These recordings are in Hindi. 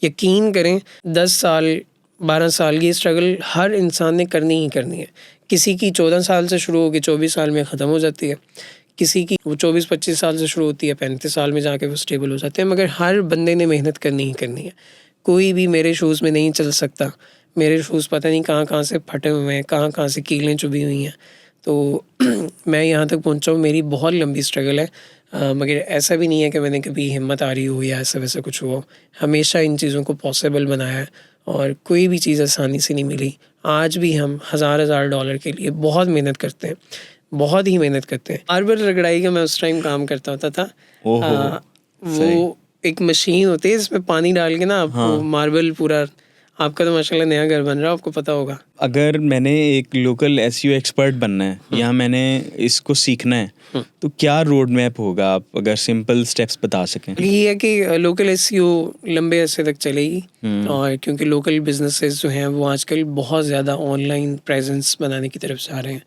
यकीन करें 10 साल 12 साल की स्ट्रगल हर इंसान ने करनी ही करनी है। किसी की 14 साल से शुरू होकर 24 साल में ख़त्म हो जाती है, किसी की वो 24-25 साल से शुरू होती है, 35 साल में जाके वो स्टेबल हो जाते हैं। मगर हर बंदे ने मेहनत करनी ही करनी है। कोई भी मेरे शूज़ में नहीं चल सकता। मेरे शूज़ पता नहीं कहाँ कहाँ से फटे हुए हैं, कहाँ कहाँ से कीलें चुभी हुई हैं। तो मैं यहाँ तक पहुँचा हूँ, मेरी बहुत लंबी स्ट्रगल है। मगर ऐसा भी नहीं है कि मैंने कभी हिम्मत हारी हो या ऐसा वैसा कुछ हुआ। हमेशा इन चीज़ों को पॉसिबल बनाया है और कोई भी चीज़ आसानी से नहीं मिली। आज भी हम हज़ार डॉलर के लिए बहुत मेहनत करते हैं, बहुत ही मेहनत करते हैं। मार्बल रगड़ाई का मैं उस टाइम काम करता होता था। वो एक मशीन होती है जिसमें पानी डाल के ना आपको मार्बल पूरा, आपका तो माशाल्लाह नया घर बन रहा है, आपको पता होगा। अगर मैंने एक लोकल एसईओ एक्सपर्ट बनना है या मैंने इसको सीखना है तो क्या रोड मैप होगा, आप अगर सिंपल स्टेप्स बता सकें? ये है कि लोकल एसईओ लंबे अरसे तक चलेगी और क्योंकि लोकल बिजनेसेस जो हैं वो आजकल बहुत ज़्यादा ऑनलाइन प्रेजेंस बनाने की तरफ जा रहे हैं।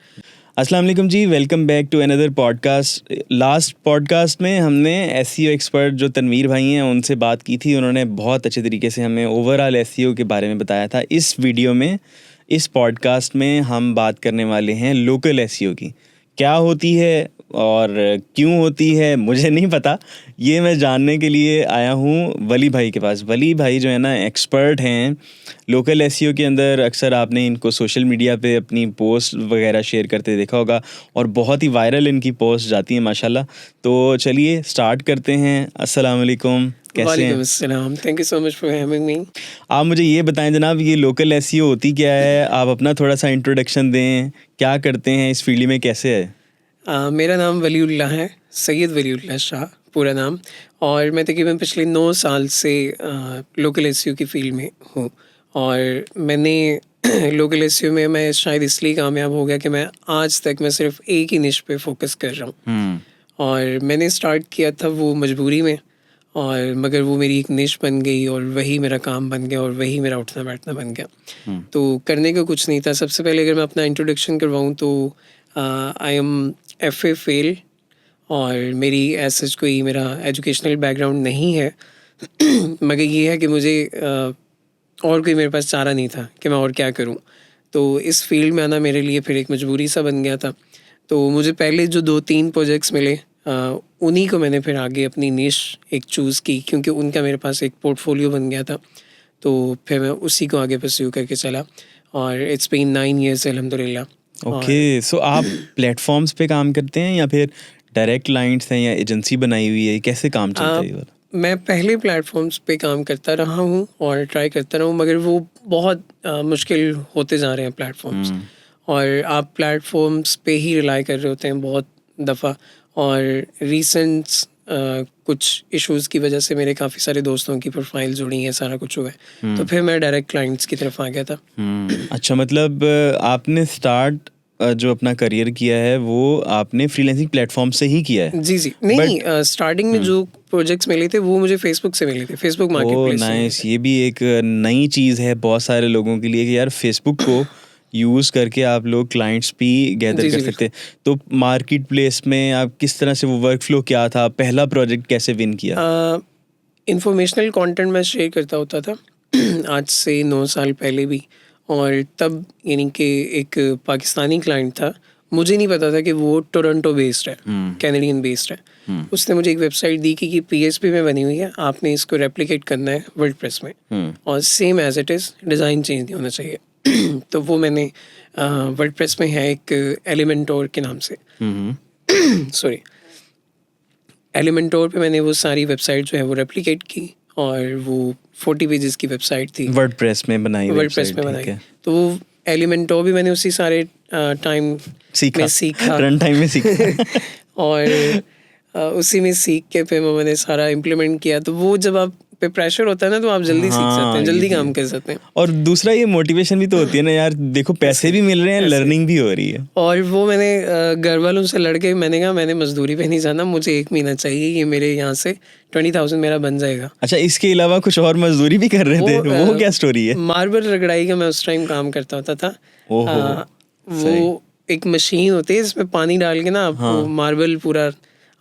अस्सलाम वालेकुम जी, welcome back to another podcast. Last podcast में हमने एसईओ एक्सपर्ट जो तनवीर भाई हैं उनसे बात की थी। उन्होंने बहुत अच्छे तरीके से हमें ओवरऑल एसईओ के बारे में बताया था। इस वीडियो में, इस पॉडकास्ट में हम बात करने वाले हैं लोकल एसईओ की। क्या होती है और क्यों होती है मुझे नहीं पता, ये मैं जानने के लिए आया हूँ वली भाई के पास। वली भाई जो है ना एक्सपर्ट हैं लोकल एसईओ के अंदर। अक्सर आपने इनको सोशल मीडिया पे अपनी पोस्ट वगैरह शेयर करते देखा होगा और बहुत ही वायरल इनकी पोस्ट जाती है माशाल्लाह। तो चलिए स्टार्ट करते हैं। अस्सलाम वालेकुम, कैसे हैं? वालेकुम अस्सलाम, thank you so much for having me. आप मुझे ये बताएं जनाब, ये लोकल एसईओ होती क्या है? आप अपना थोड़ा सा इंट्रोडक्शन दें, क्या करते हैं, इस फील्ड में कैसे है? मेरा नाम वलीउल्लाह है, सैयद वलीउल्लाह शाह पूरा नाम। और मैं तकरीबन पिछले 9 साल से लोकल एसईओ की फील्ड में हूँ। और मैंने लोकल एसईओ में मैं शायद इसलिए कामयाब हो गया कि मैं आज तक मैं सिर्फ एक ही निश पे फोकस कर रहा हूँ। और मैंने स्टार्ट किया था वो मजबूरी में, और मगर वो मेरी एक निश बन गई और वही मेरा काम बन गया और वही मेरा उठना बैठना बन गया। तो करने का कुछ नहीं था। सबसे पहले अगर मैं अपना इंट्रोडक्शन करवाऊँ तो आई एम FA फेल और मेरी ऐसा कोई मेरा एजुकेशनल बैकग्राउंड नहीं है। मगर ये है कि मुझे और कोई मेरे पास चारा नहीं था कि मैं और क्या करूं। तो इस फील्ड में आना मेरे लिए फिर एक मजबूरी सा बन गया था। तो मुझे पहले जो 2-3 प्रोजेक्ट्स मिले उन्हीं को मैंने फिर आगे अपनी निश एक चूज़ की, क्योंकि उनका मेरे पास एक पोर्टफोलियो बन गया था। तो फिर मैं उसी को आगे परस्यू करके चला और इट्स बीन 9 years अल्हम्दुलिल्लाह। ओके, सो आप प्लेटफॉर्म्स पे काम करते हैं या फिर डायरेक्ट क्लाइंट्स हैं या एजेंसी बनाई हुई है, कैसे काम चलता है ये वाला? मैं पहले प्लेटफॉर्म्स पे काम करता रहा हूँ और ट्राई करता रहा हूँ, मगर वो बहुत मुश्किल होते जा रहे हैं प्लेटफॉर्म्स। और आप प्लेटफॉर्म्स पे ही रिलाई कर रहे होते हैं बहुत दफ़ा। और रीसेंट कुछ इश्यूज़ की वजह से मेरे काफ़ी सारे दोस्तों की प्रोफाइल जुड़ी हैं, सारा कुछ हुआ है। तो फिर मैं डायरेक्ट क्लाइंट्स की तरफ आ गया था। अच्छा, मतलब आपने स्टार्ट जो अपना करियर किया है वो आपने फ्रीलांसिंग प्लेटफॉर्म से ही किया है? जी नहीं, स्टार्टिंग में जो प्रोजेक्ट्स मिले थे वो मुझे फेसबुक से मिले थे, फेसबुक मार्केटप्लेस से। नाइस, ये भी एक नई चीज़ है बहुत सारे लोगों के लिए कि यार फेसबुक को यूज़ करके आप लोग क्लाइंट्स भी गैदर कर सकते हैं। तो मार्केट प्लेस में आप किस तरह से, वो वर्क फ्लो क्या था, पहला प्रोजेक्ट कैसे विन किया? इंफॉर्मेशनल कंटेंट मैं शेयर करता होता था आज से 9 साल पहले भी। और तब यानी कि एक पाकिस्तानी क्लाइंट था, मुझे नहीं पता था कि वो टोरंटो बेस्ड है, कैनेडियन बेस्ड है। उसने मुझे एक वेबसाइट दी कि PHP में बनी हुई है, आपने इसको रेप्लिकेट करना है वर्डप्रेस में और same as it is, design change नहीं होना चाहिए। तो वो मैंने वर्डप्रेस में है एक एलिमेंटोर के नाम से, सॉरी एलिमेंटोर पे मैंने वो सारी वेबसाइट जो है वो रेप्लिकेट की और वो 40 पेजेस की वेबसाइट थी, वर्डप्रेस में बनाई बनाई। तो वो एलिमेंटोर भी मैंने उसी सारे टाइम में सीखा, रन टाइम में सीखा और उसी में सीख के फिर मैंने सारा इम्प्लीमेंट किया। तो वो जब आप पे प्रेशर होता है ना तो आप जल्दी सीख सकते हैं, जल्दी काम कर सकते हैं। और दूसरा ये मोटिवेशन भी तो होती है ना यार, देखो पैसे भी मिल रहे हैं, लर्निंग भी हो रही है। और वो मैंने घर वालों से लड़के मैंने कहा मैंने मजदूरी पे नहीं जाना, मुझे 1 महीना चाहिए, ये मेरे यहाँ से 20,000 मेरा बन जाएगा। अच्छा, इसके अलावा कुछ और मजदूरी भी कर रहे थे, वो क्या स्टोरी है? मार्बल रगड़ाई का मैं उस टाइम काम करता होता था। वो एक मशीन होती है जिसमें पानी डाल के ना आपको मार्बल पूरा,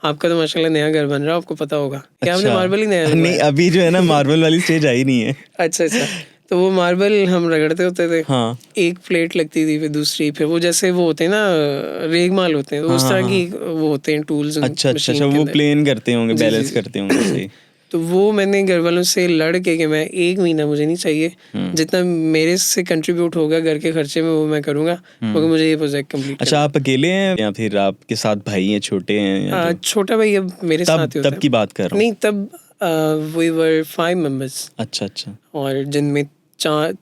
आपका तो माशाल्लाह नया घर बन रहा है, आपको पता होगा क्या? आपने अच्छा। मार्बल ही नया नहीं, लगवाया? अभी जो है ना मार्बल वाली स्टेज आई नहीं है। अच्छा अच्छा। तो वो मार्बल हम रगड़ते होते थे, हाँ एक प्लेट लगती थी, फिर दूसरी, फिर वो जैसे वो होते हैं ना रेगमाल होते हैं, तो हाँ उस हाँ तरह हाँ। की वो होते हैं टूल्स अच्छा अच्छा अच्छा, मशीन के वो अंदर। प्लेन करते होंगे, जी जी बैलेंस जी। करते होंगे, सही। तो वो मैंने घर वालों से लड़ के कि मैं 1 महीना मुझे नहीं चाहिए, जितना मेरे से कंट्रीब्यूट होगा घर के खर्चे में वो मैं करूँगा, मगर मुझे ये प्रोजेक्ट कंप्लीट अच्छा, करना आप अकेले हैं या फिर आपके साथ भाई हैं, छोटे हैं या है। जो? छोटा भाई अब मेरे तब साथ ही होता तब की है। बात कर रहा हूँ। नहीं, तब वी वर 5 मेंबर्स, अच्छा अच्छा, और जिनमें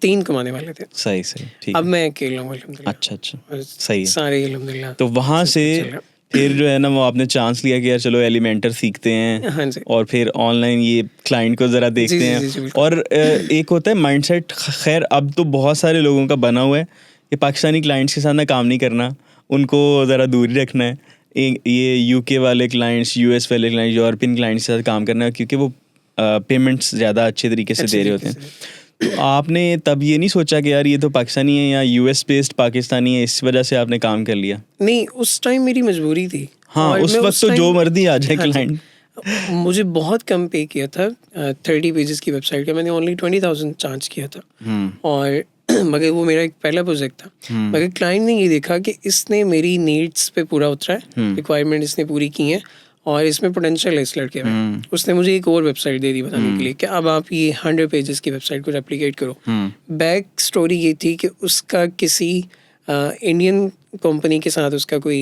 3 कमाने वाले थे। सही सही, ठीक अब है। मैं अकेला हूँ अल्हम्दुलिल्लाह, अच्छा अच्छा, और सही है। सारे अल्हम्दुलिल्लाह तो वहाँ सब से कुछ चल रहा फिर जो है ना वो आपने चांस लिया कि यार चलो एलिमेंटर सीखते हैं, है। हाँ जी। और फिर ऑनलाइन ये क्लाइंट को ज़रा जी देखते जी हैं। जी जी बिल्कुल। और एक होता है माइंडसेट, खैर अब तो बहुत सारे लोगों का बना हुआ है कि पाकिस्तानी क्लाइंट्स के साथ ना काम नहीं करना, उनको ज़रा दूर ही रखना है। ये यूके वाले क्लाइंट्स, यूएस वाले क्लाइंट्स, यूरोपियन क्लाइंट्स के साथ काम करना है, क्योंकि वो पेमेंट्स ज़्यादा अच्छे तरीके से अच्छे दे रहे तरीके होते से। हैं। तो आपने तब ये नहीं सोचा कि यार ये तो पाकिस्तानी है या यूएस बेस्ड पाकिस्तानी है, इस वजह से आपने काम कर लिया? नहीं, उस टाइम मेरी मजबूरी थी, हाँ, और उस मैं वक्त उस तो जो टाइम, मर्जी आ जाए हाँ जी, क्लाइंट। मुझे बहुत कम पे किया था। 30 पेजेस की वेबसाइट का मैंने ओनली 20,000 चार्ज किया था, और मगर वो मेरा एक पहला प्रोजेक्ट था। मगर क्लाइंट ने ये देखा कि इसने मेरी नीड्स पे पूरा उतरा है, रिक्वायरमेंट इसने पूरी की है, और इसमें पोटेंशियल है इस लड़के में। उसने मुझे एक और वेबसाइट दे दी बनाने के लिए कि अब आप ये 100 पेजेस की वेबसाइट को रेप्लिकेट करो। बैक स्टोरी ये थी कि उसका किसी इंडियन कंपनी के साथ उसका कोई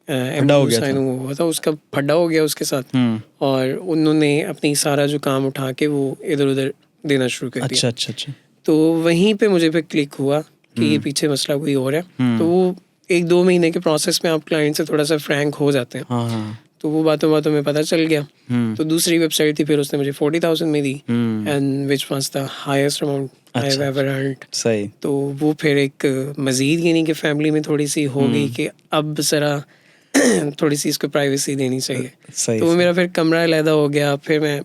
फड्डा हो MOU गया साइन था। हुआ था, उसका फड्डा हो गया उसके साथ, और उन्होंने अपनी सारा जो काम उठा के वो इधर उधर देना शुरू कर दिया। अच्छा अच्छा अच्छा। तो वहीं पे मुझे पे क्लिक हुआ कि ये पीछे मसला कोई और है। तो वो 1-2 महीने के प्रोसेस में आप क्लाइंट से थोड़ा सा फ्रैंक हो जाते हैं, हाँ हाँ। तो वो बातों बातों में पता चल गया। तो दूसरी वेबसाइट थी, फिर उसने मुझे 40,000 में दी, and which was the highest amount I have ever earned. सही। तो वो फिर एक मज़ीद, यानी कि फैमिली में थोड़ी सी हो गई कि अब ज़रा थोड़ी सी इसको प्राइवेसी देनी चाहिए। सही तो वो सही। मेरा फिर कमरा अलहदा हो गया, फिर मैं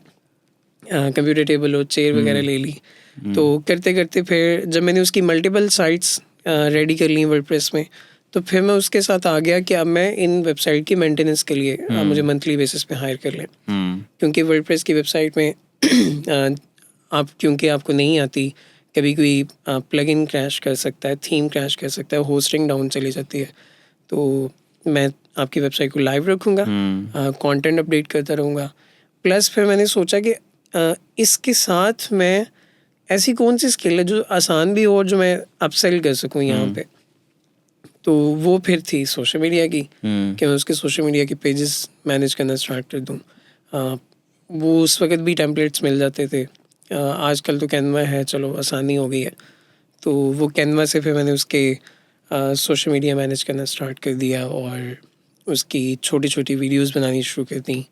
कंप्यूटर टेबल और चेयर वगैरह ले ली। तो करते करते फिर जब मैंने उसकी मल्टीपल साइट्स रेडी कर ली वर्डप्रेस में, तो फिर मैं उसके साथ आ गया कि अब मैं इन वेबसाइट की मेंटेनेंस के लिए आप मुझे मंथली बेसिस पे हायर कर लें, क्योंकि वर्डप्रेस की वेबसाइट में आप, क्योंकि आपको नहीं आती, कभी कोई प्लगइन क्रैश कर सकता है, थीम क्रैश कर सकता है, होस्टिंग डाउन चली जाती है। तो मैं आपकी वेबसाइट को लाइव रखूँगा, कंटेंट अपडेट करता रहूँगा। प्लस फिर मैंने सोचा कि इसके साथ मैं ऐसी कौन सी स्किल है जो आसान भी हो और जो मैं अपसेल कर सकूँ यहाँ पे। तो वो फिर थी सोशल मीडिया की, कि मैं उसके सोशल मीडिया के पेजेस मैनेज करना स्टार्ट कर दूँ। वो उस वक्त भी टेम्पलेट्स मिल जाते थे, आजकल तो कैनवा है, चलो आसानी हो गई है। तो वो कैनवा से फिर मैंने उसके सोशल मीडिया मैनेज करना स्टार्ट कर दिया, और उसकी छोटी छोटी वीडियोस बनानी शुरू कर दी,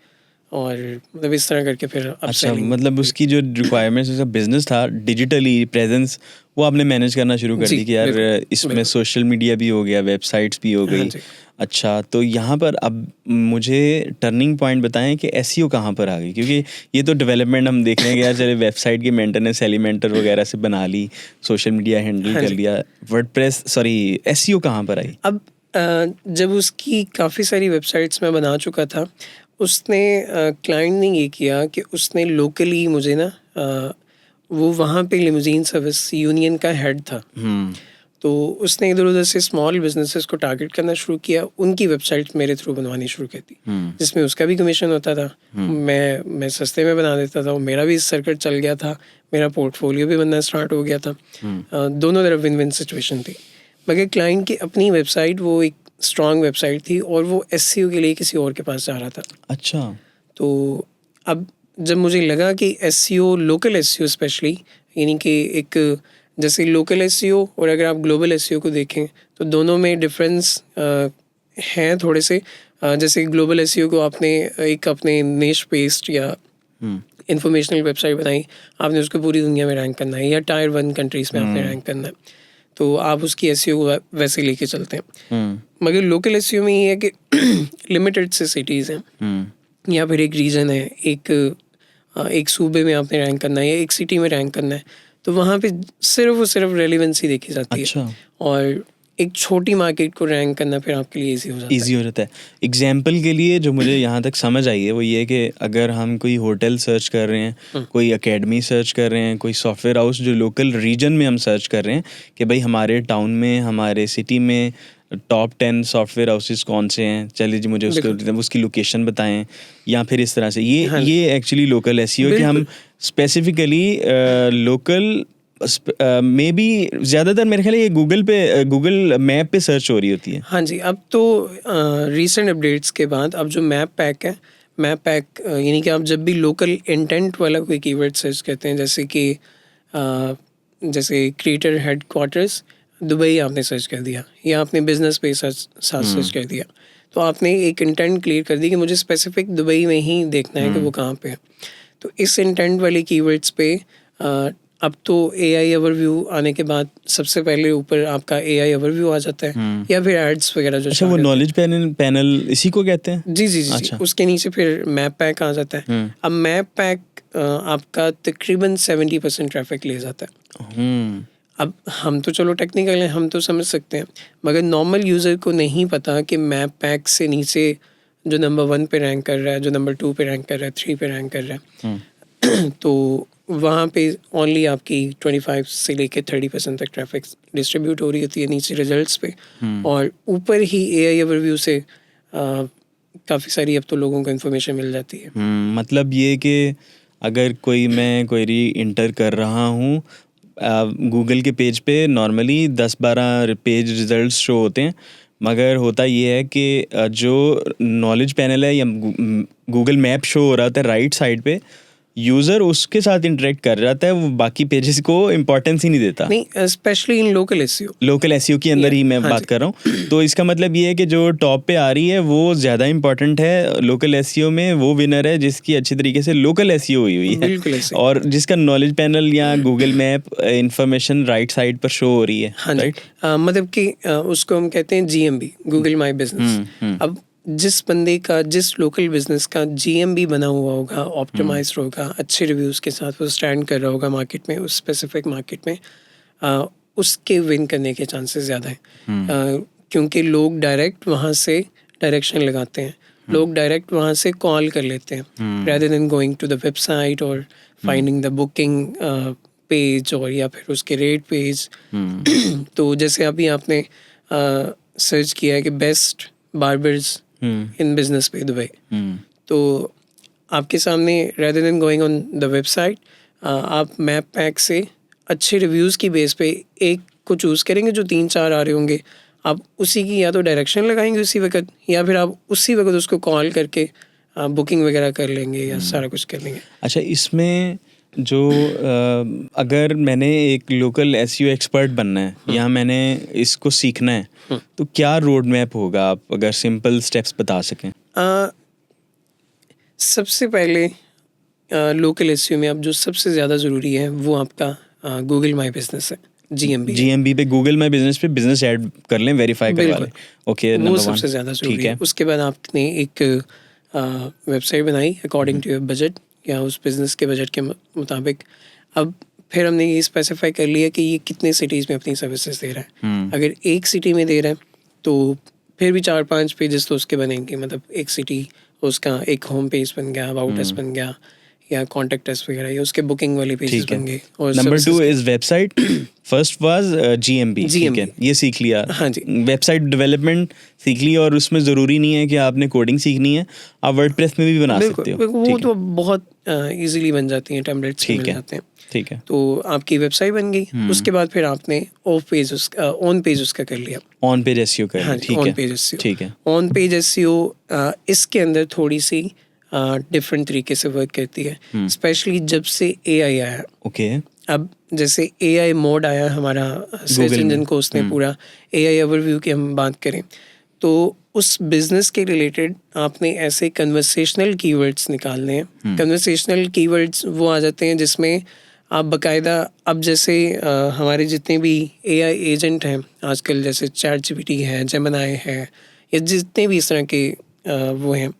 और मतलब इस तरह करके फिर अच्छा, अपसेलिंग। मतलब उसकी जो रिक्वायरमेंट्स, उसका बिजनेस था डिजिटली प्रेजेंस, वो आपने मैनेज करना शुरू कर जी दी कि यार बिल्कुल इसमें बिल्कुल। सोशल मीडिया भी हो गया, वेबसाइट्स भी हो हाँ गई। जी। अच्छा, तो यहाँ पर अब मुझे टर्निंग पॉइंट बताएं कि एसईओ कहाँ पर आ गई, क्योंकि ये तो डेवलपमेंट हम देख रहे हैं कि यार चले वेबसाइट की मेंटेनेंस एलिमेंटर वगैरह से बना ली, सोशल मीडिया हैंडल हाँ कर जी। लिया, वर्डप्रेस, सॉरी एसईओ कहाँ पर आई? अब जब उसकी काफ़ी सारी वेबसाइट्स मैं बना चुका था, उसने क्लाइंट ने ये किया कि उसने लोकली मुझे ना, वो वहाँ पे लिमोजीन सर्विस यूनियन का हेड था, तो उसने इधर उधर से स्मॉल बिजनेसेस को टारगेट करना शुरू किया, उनकी वेबसाइट मेरे थ्रू बनवानी शुरू कर दी, जिसमें उसका भी कमीशन होता था, मैं सस्ते में बना देता था, और मेरा भी सर्किट चल गया था, मेरा पोर्टफोलियो भी बनना स्टार्ट हो गया था। दोनों तरफ विन विन सिचुएशन थी। मगर क्लाइंट की अपनी वेबसाइट वो एक स्ट्रॉन्ग वेबसाइट थी, और वो एसईओ के लिए किसी और के पास जा रहा था। अच्छा। तो अब जब मुझे लगा कि एसईओ, लोकल एसईओ स्पेशली, यानी कि एक जैसे लोकल एसईओ और अगर आप ग्लोबल एसईओ को देखें तो दोनों में डिफरेंस हैं थोड़े से। जैसे ग्लोबल एसईओ को आपने एक अपने निश बेस्ड या इंफॉर्मेशनल वेबसाइट बनाई, आपने उसको पूरी दुनिया में रैंक करना है, या टायर 1 कंट्रीज़ में आपने रैंक करना है, तो आप उसकी एसईओ को वैसे लेके चलते हैं। मगर लोकल एसईओ में ये है कि लिमिटेड से सिटीज़ हैं, या फिर एक रीजन है, एक सूबे में आपने रैंक करना है या एक सिटी में रैंक करना है, तो वहाँ पे सिर्फ और सिर्फ रेलिवेंसी देखी जाती अच्छा। है। और एक छोटी मार्केट को रैंक करना फिर आपके लिए ईजी हो जाता ईजी हो जाता है। एग्जाम्पल के लिए जो मुझे यहाँ तक समझ आई है वो ये है कि अगर हम कोई होटल सर्च कर रहे हैं, कोई एकेडमी सर्च कर रहे हैं, कोई सॉफ्टवेयर हाउस जो लोकल रीजन में हम सर्च कर रहे हैं कि भाई हमारे टाउन में, हमारे सिटी में टॉप 10 सॉफ्टवेयर हाउसेस कौन से हैं, चलिए जी मुझे उसकी लोकेशन बताएं, या फिर इस तरह से ये एक्चुअली लोकल एसईओ कि हम स्पेसिफिकली लोकल मे बी ज़्यादातर मेरे ख्याल ये गूगल मैप पे सर्च हो रही होती है। हाँ जी, अब तो रीसेंट अपडेट्स के बाद अब जो मैप पैक है, मैप पैक यानी कि आप जब भी लोकल इंटेंट वाला कोई कीवर्ड सर्च करते हैं, जैसे कि जैसे क्रिएटर हेडक्वार्टर्स दुबई आपने सर्च कर दिया, या आपने बिजनेस पे सर्च कर दिया, तो आपने एक इंटेंट क्लियर कर दी कि मुझे स्पेसिफिक दुबई में ही देखना है कि वो कहाँ पे है। तो इस इंटेंट वाले कीवर्ड्स पे अब तो AI ओवरव्यू आने के बाद सबसे पहले ऊपर आपका AI ओवरव्यू आ जाता है, या फिर एड्स वगैरह जो अच्छा, वो नॉलेज पैनल इसी को कहते हैं? जी। अच्छा। उसके नीचे फिर मैप पैक आ जाता है। अब मैप पैक आपका तकरीबन 70% ट्रैफिक ले जाता है। अब हम तो चलो टेक्निकल हैं, हम तो समझ सकते हैं, मगर नॉर्मल यूज़र को नहीं पता कि मैप पैक से नीचे जो नंबर 1 पे रैंक कर रहा है, जो नंबर 2 पे रैंक कर रहा है, 3 पे रैंक कर रहा है तो वहाँ पे ओनली आपकी 25 से लेके 30% तक ट्रैफिक डिस्ट्रीब्यूट हो रही होती है नीचे रिजल्ट्स पे, और ऊपर ही AI ओवरव्यू से काफ़ी सारी अब तो लोगों को इन्फॉर्मेशन मिल जाती है। मतलब ये कि अगर मैं क्वेरी इंटर कर रहा हूँ गूगल के पेज पे, नॉर्मली 10-12 पेज रिजल्ट्स शो होते हैं, मगर होता ये है कि जो नॉलेज पैनल है या गूगल मैप शो हो रहा होता है राइट साइड पे, यूज़र उसके साथ इंटरेक्ट कर जाता है, वो बाकी पेजेस को इम्पोर्टेंस ही नहीं देता। नहीं, स्पेशली इन लोकल एसईओ के अंदर ही मैं बात कर रहा हूँ। तो इसका मतलब ये है कि जो टॉप पे आ रही है वो ज़्यादा इम्पोर्टेंट है लोकल एसईओ में, वो विनर है जिसकी अच्छी तरीके से लोकल एसईओ हुई है, और जिसका नॉलेज पैनल या Google map information right side पर शो हो रही है। राइट, मतलब कि उसको हम कहते हैं GMB, गूगल माई बिजनेस। अब जिस बंदे का, जिस लोकल बिजनेस का GMB बना हुआ होगा, ऑप्टिमाइज होगा, अच्छे रिव्यूज़ के साथ वो स्टैंड कर रहा होगा मार्केट में, उस स्पेसिफिक मार्केट में, उसके विन करने के चांसेस ज़्यादा हैं, क्योंकि लोग डायरेक्ट वहाँ से डायरेक्शन लगाते हैं, लोग डायरेक्ट वहाँ से कॉल कर लेते हैं rather than going to the website और finding the booking पेज और या फिर उसके रेट पेज। तो जैसे अभी आपने सर्च किया है कि बेस्ट बार्बर्स इन बिजनेस पे दुबई, तो आपके सामने rather than going on the website आप मैप पैक से अच्छे रिव्यूज़ की बेस पे एक को चूज़ करेंगे जो 3-4 आ रहे होंगे, आप उसी की या तो डायरेक्शन लगाएंगे उसी वक्त, या फिर आप उसी वक्त उसको कॉल करके बुकिंग वगैरह कर लेंगे या सारा कुछ कर लेंगे। अच्छा, इसमें जो अगर मैंने एक लोकल एसईओ एक्सपर्ट बनना है या मैंने इसको सीखना है, तो क्या रोड मैप होगा, आप अगर सिंपल स्टेप्स बता सकें? सबसे पहले लोकल एसईओ में अब जो सबसे ज़्यादा ज़रूरी है वो आपका गूगल माई बिजनेस है, GMB पे गूगल माई बिजनेस पे बिजनेस ऐड कर लें, वेरीफाई करवा लें। ओके, वो सबसे ज़्यादा ज़रूरी है। उसके बाद आपने एक वेबसाइट बनाई अकॉर्डिंग टू योर बजट या उस बिज़नेस के बजट के मुताबिक। अब फिर हमने ये स्पेसिफाई कर लिया कि ये कितने सिटीज़ में अपनी सर्विसेज दे रहा है। अगर एक सिटी में दे रहा है तो फिर भी 4-5 पेजेस तो उसके बनेंगे, मतलब एक सिटी उसका एक होम पेज बन गया, अबाउट अस बन गया, या कॉन्टेक्ट अस वगैरह, या उसके बुकिंग वाले पेजेस बन गए। और number 2 is website, first was GMB, ठीक है, ये सीख लिया। हाँ जी, वेबसाइट डेवलपमेंट सीख लिया, और उसमें ज़रूरी नहीं है कि आपने कोडिंग सीखनी है, आप वर्डप्रेस में भी बना सकते हो। वो तो बहुत इजीली बन जाती हैं, टेम्पलेट्स मिल जाते हैं। ठीक है, तो आपकी वेबसाइट बन गई। उसके बाद फिर आपने ऑन पेज उसका कर लिया, ऑन पेज एसईओ कर लिया। ठीक है, ऑन पेज एसईओ इसके अंदर थोड़ी सी डिफरेंट तरीके से वर्क करती है, स्पेशली जब से AI आया। ओके, अब जैसे AI मोड आया हमारा सर्च इंजन को, उसने पूरा AI ओवरव्यू की हम बात करें तो उस बिजनेस के रिलेटेड आपने ऐसे कन्वर्सेशनल कीवर्ड्स निकालने हैं। कन्वर्सेशनल कीवर्ड्स वो आ जाते हैं जिसमें आप बाकायदा, अब जैसे हमारे जितने भी AI एजेंट हैं आजकल, जैसे ChatGPT है, जेमिनी है, या जितने भी इस तरह के वो हैं,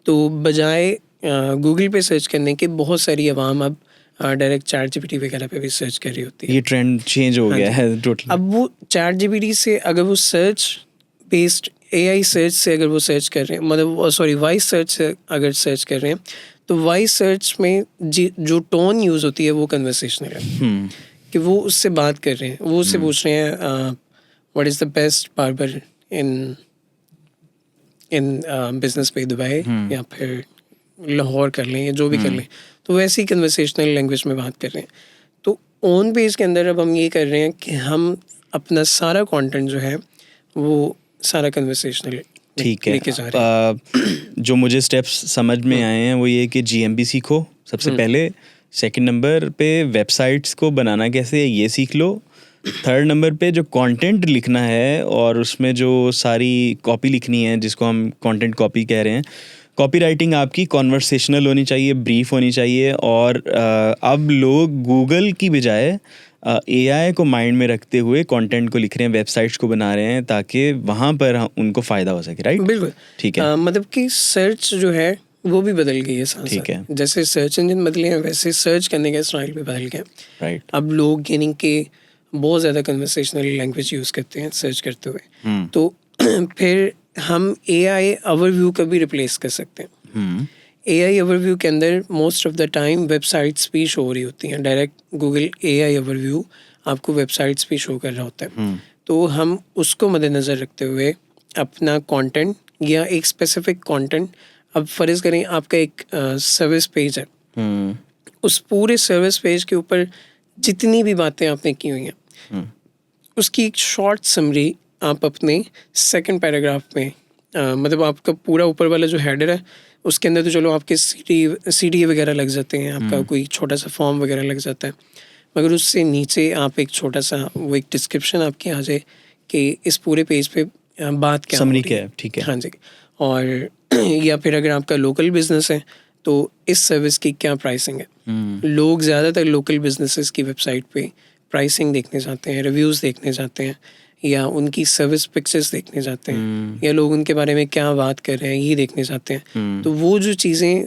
तो बजाय गूगल पे सर्च करने के बहुत सारी आवाम अब डायरेक्ट चैट जीपीटी वगैरह पे भी सर्च कर रही होती है। ये ट्रेंड चेंज हो गया है टोटली। अब वो चैट जीपीटी से अगर वो सर्च बेस्ड एआई सर्च से अगर वो सर्च कर रहे हैं, मतलब सॉरी वॉइस सर्च से अगर सर्च कर रहे हैं, तो वॉइस सर्च में जो टोन यूज़ होती है वो कन्वर्सेशनल है, कि वो उससे बात कर रहे हैं, वो उससे पूछ रहे हैं what is the best barber in business पे दुबई, या फिर लाहौर कर लें या जो भी कर लें, तो वैसे ही कन्वर्सेशनल लैंग्वेज में बात कर रहे हैं। तो ऑन पेज के अंदर अब हम ये कर रहे हैं कि हम अपना सारा कंटेंट जो है वो सारा कन्वर्सेशनल ठीक है। लेके जा रहे हैं। जो मुझे स्टेप्स समझ में आए हैं वो ये कि जीएमबी सीखो सबसे पहले, सेकंड नंबर पे वेबसाइट्स को बनाना कैसे है ये सीख लो, थर्ड नंबर पे जो कंटेंट लिखना है और उसमें जो सारी कॉपी लिखनी है जिसको हम कंटेंट कॉपी कह रहे हैं, कॉपी राइटिंग आपकी कॉन्वर्सेशनल होनी चाहिए, ब्रीफ होनी चाहिए। और अब लोग गूगल की बजाय एआई को माइंड में रखते हुए कंटेंट को लिख रहे हैं, वेबसाइट्स को बना रहे हैं ताकि वहाँ पर उनको फ़ायदा हो सके, राइट? बिल्कुल ठीक है। मतलब कि सर्च जो है वो भी बदल गई है साथ ठीक है। साथ। जैसे सर्च इंजन बदले हैं वैसे सर्च करने का स्टाइल भी बदल गया। राइट। अब लोग यानी कि बहुत ज़्यादा कन्वर्सेशनल लैंग्वेज यूज़ करते हैं सर्च करते हुए, तो फिर हम एआई ओवरव्यू का भी रिप्लेस कर सकते हैं। एआई ओवरव्यू के अंदर most of the time websites भी शो हो रही होती हैं, डायरेक्ट गूगल एआई ओवरव्यू आपको वेबसाइट्स भी शो कर रहा होता है। तो हम उसको मद्देनज़र रखते हुए अपना कंटेंट या एक स्पेसिफिक कंटेंट, अब फ़र्ज़ करें आपका एक सर्विस पेज है, उस पूरे सर्विस पेज के ऊपर जितनी भी बातें आपने की हुई हैं उसकी एक शॉर्ट समरी आप अपने सेकंड पैराग्राफ में मतलब आपका पूरा ऊपर वाला जो हेडर है उसके अंदर तो चलो आपके सीडी वगैरह लग जाते हैं, आपका कोई छोटा सा फॉर्म वगैरह लग जाता है, मगर उससे नीचे आप एक छोटा सा वो एक डिस्क्रिप्शन आपकी आ जाए कि इस पूरे पेज पे बात क्या समरी हो रही क्या है। ठीक है। हाँ जी। और या फिर अगर आपका लोकल बिजनेस है तो इस सर्विस की क्या प्राइसिंग है। लोग ज़्यादातर लोकल बिजनेसेस की वेबसाइट पे प्राइसिंग देखने जाते हैं, रिव्यूज़ देखने जाते हैं, या उनकी सर्विस पिक्चर्स देखने जाते हैं, या लोग उनके बारे में क्या बात कर रहे हैं ये देखने जाते हैं। तो वो जो चीज़ें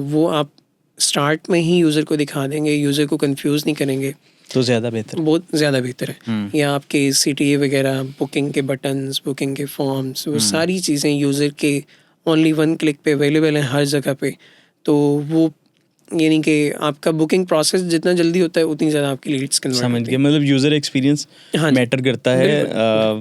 वो आप स्टार्ट में ही यूज़र को दिखा देंगे, यूज़र को कंफ्यूज नहीं करेंगे, तो ज़्यादा बेहतर, बहुत ज़्यादा बेहतर है। या आपके सीटीए वगैरह, बुकिंग के बटन्स, बुकिंग के फॉर्म्स, वो सारी चीज़ें यूज़र के ओनली वन क्लिक पे अवेलेबल हैं हर जगह पे। तो वो यानी कि आपका बुकिंग प्रोसेस जितना जल्दी होता है उतनी ज़्यादा आपकी लीड्स कन्वर्ट समझ होती गया। हैं। मतलब यूज़र एक्सपीरियंस हाँ जी, मैटर करता है।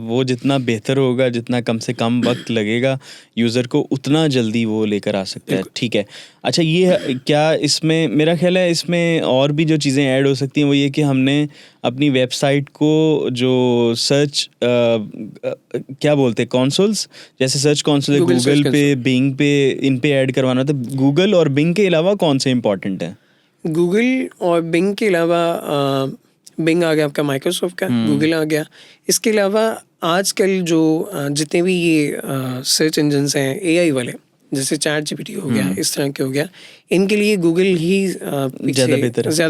वो जितना बेहतर होगा, जितना कम से कम वक्त लगेगा यूज़र को, उतना जल्दी वो लेकर आ सकता है। ठीक है। अच्छा, ये क्या इसमें मेरा ख्याल है इसमें और भी जो चीज़ें ऐड हो सकती हैं वो ये कि हमने अपनी वेबसाइट को जो सर्च क्या बोलते हैं, कंसोल्स, जैसे सर्च कंसोल है Google गूगल Search पे, बिंग पे, इन पे ऐड करवाना, तो गूगल और बिंग के अलावा कौन से इंपॉर्टेंट है? गूगल और बिंग के अलावा बिंग आ गया आपका माइक्रोसॉफ्ट का, गूगल आ गया। इसके अलावा आजकल जो जितने भी ये सर्च इंजन्स हैं एआई वाले, जैसे चैट जीपीटी हो गया, इस तरह के हो गया, इनके लिए गूगल ही ज़्यादा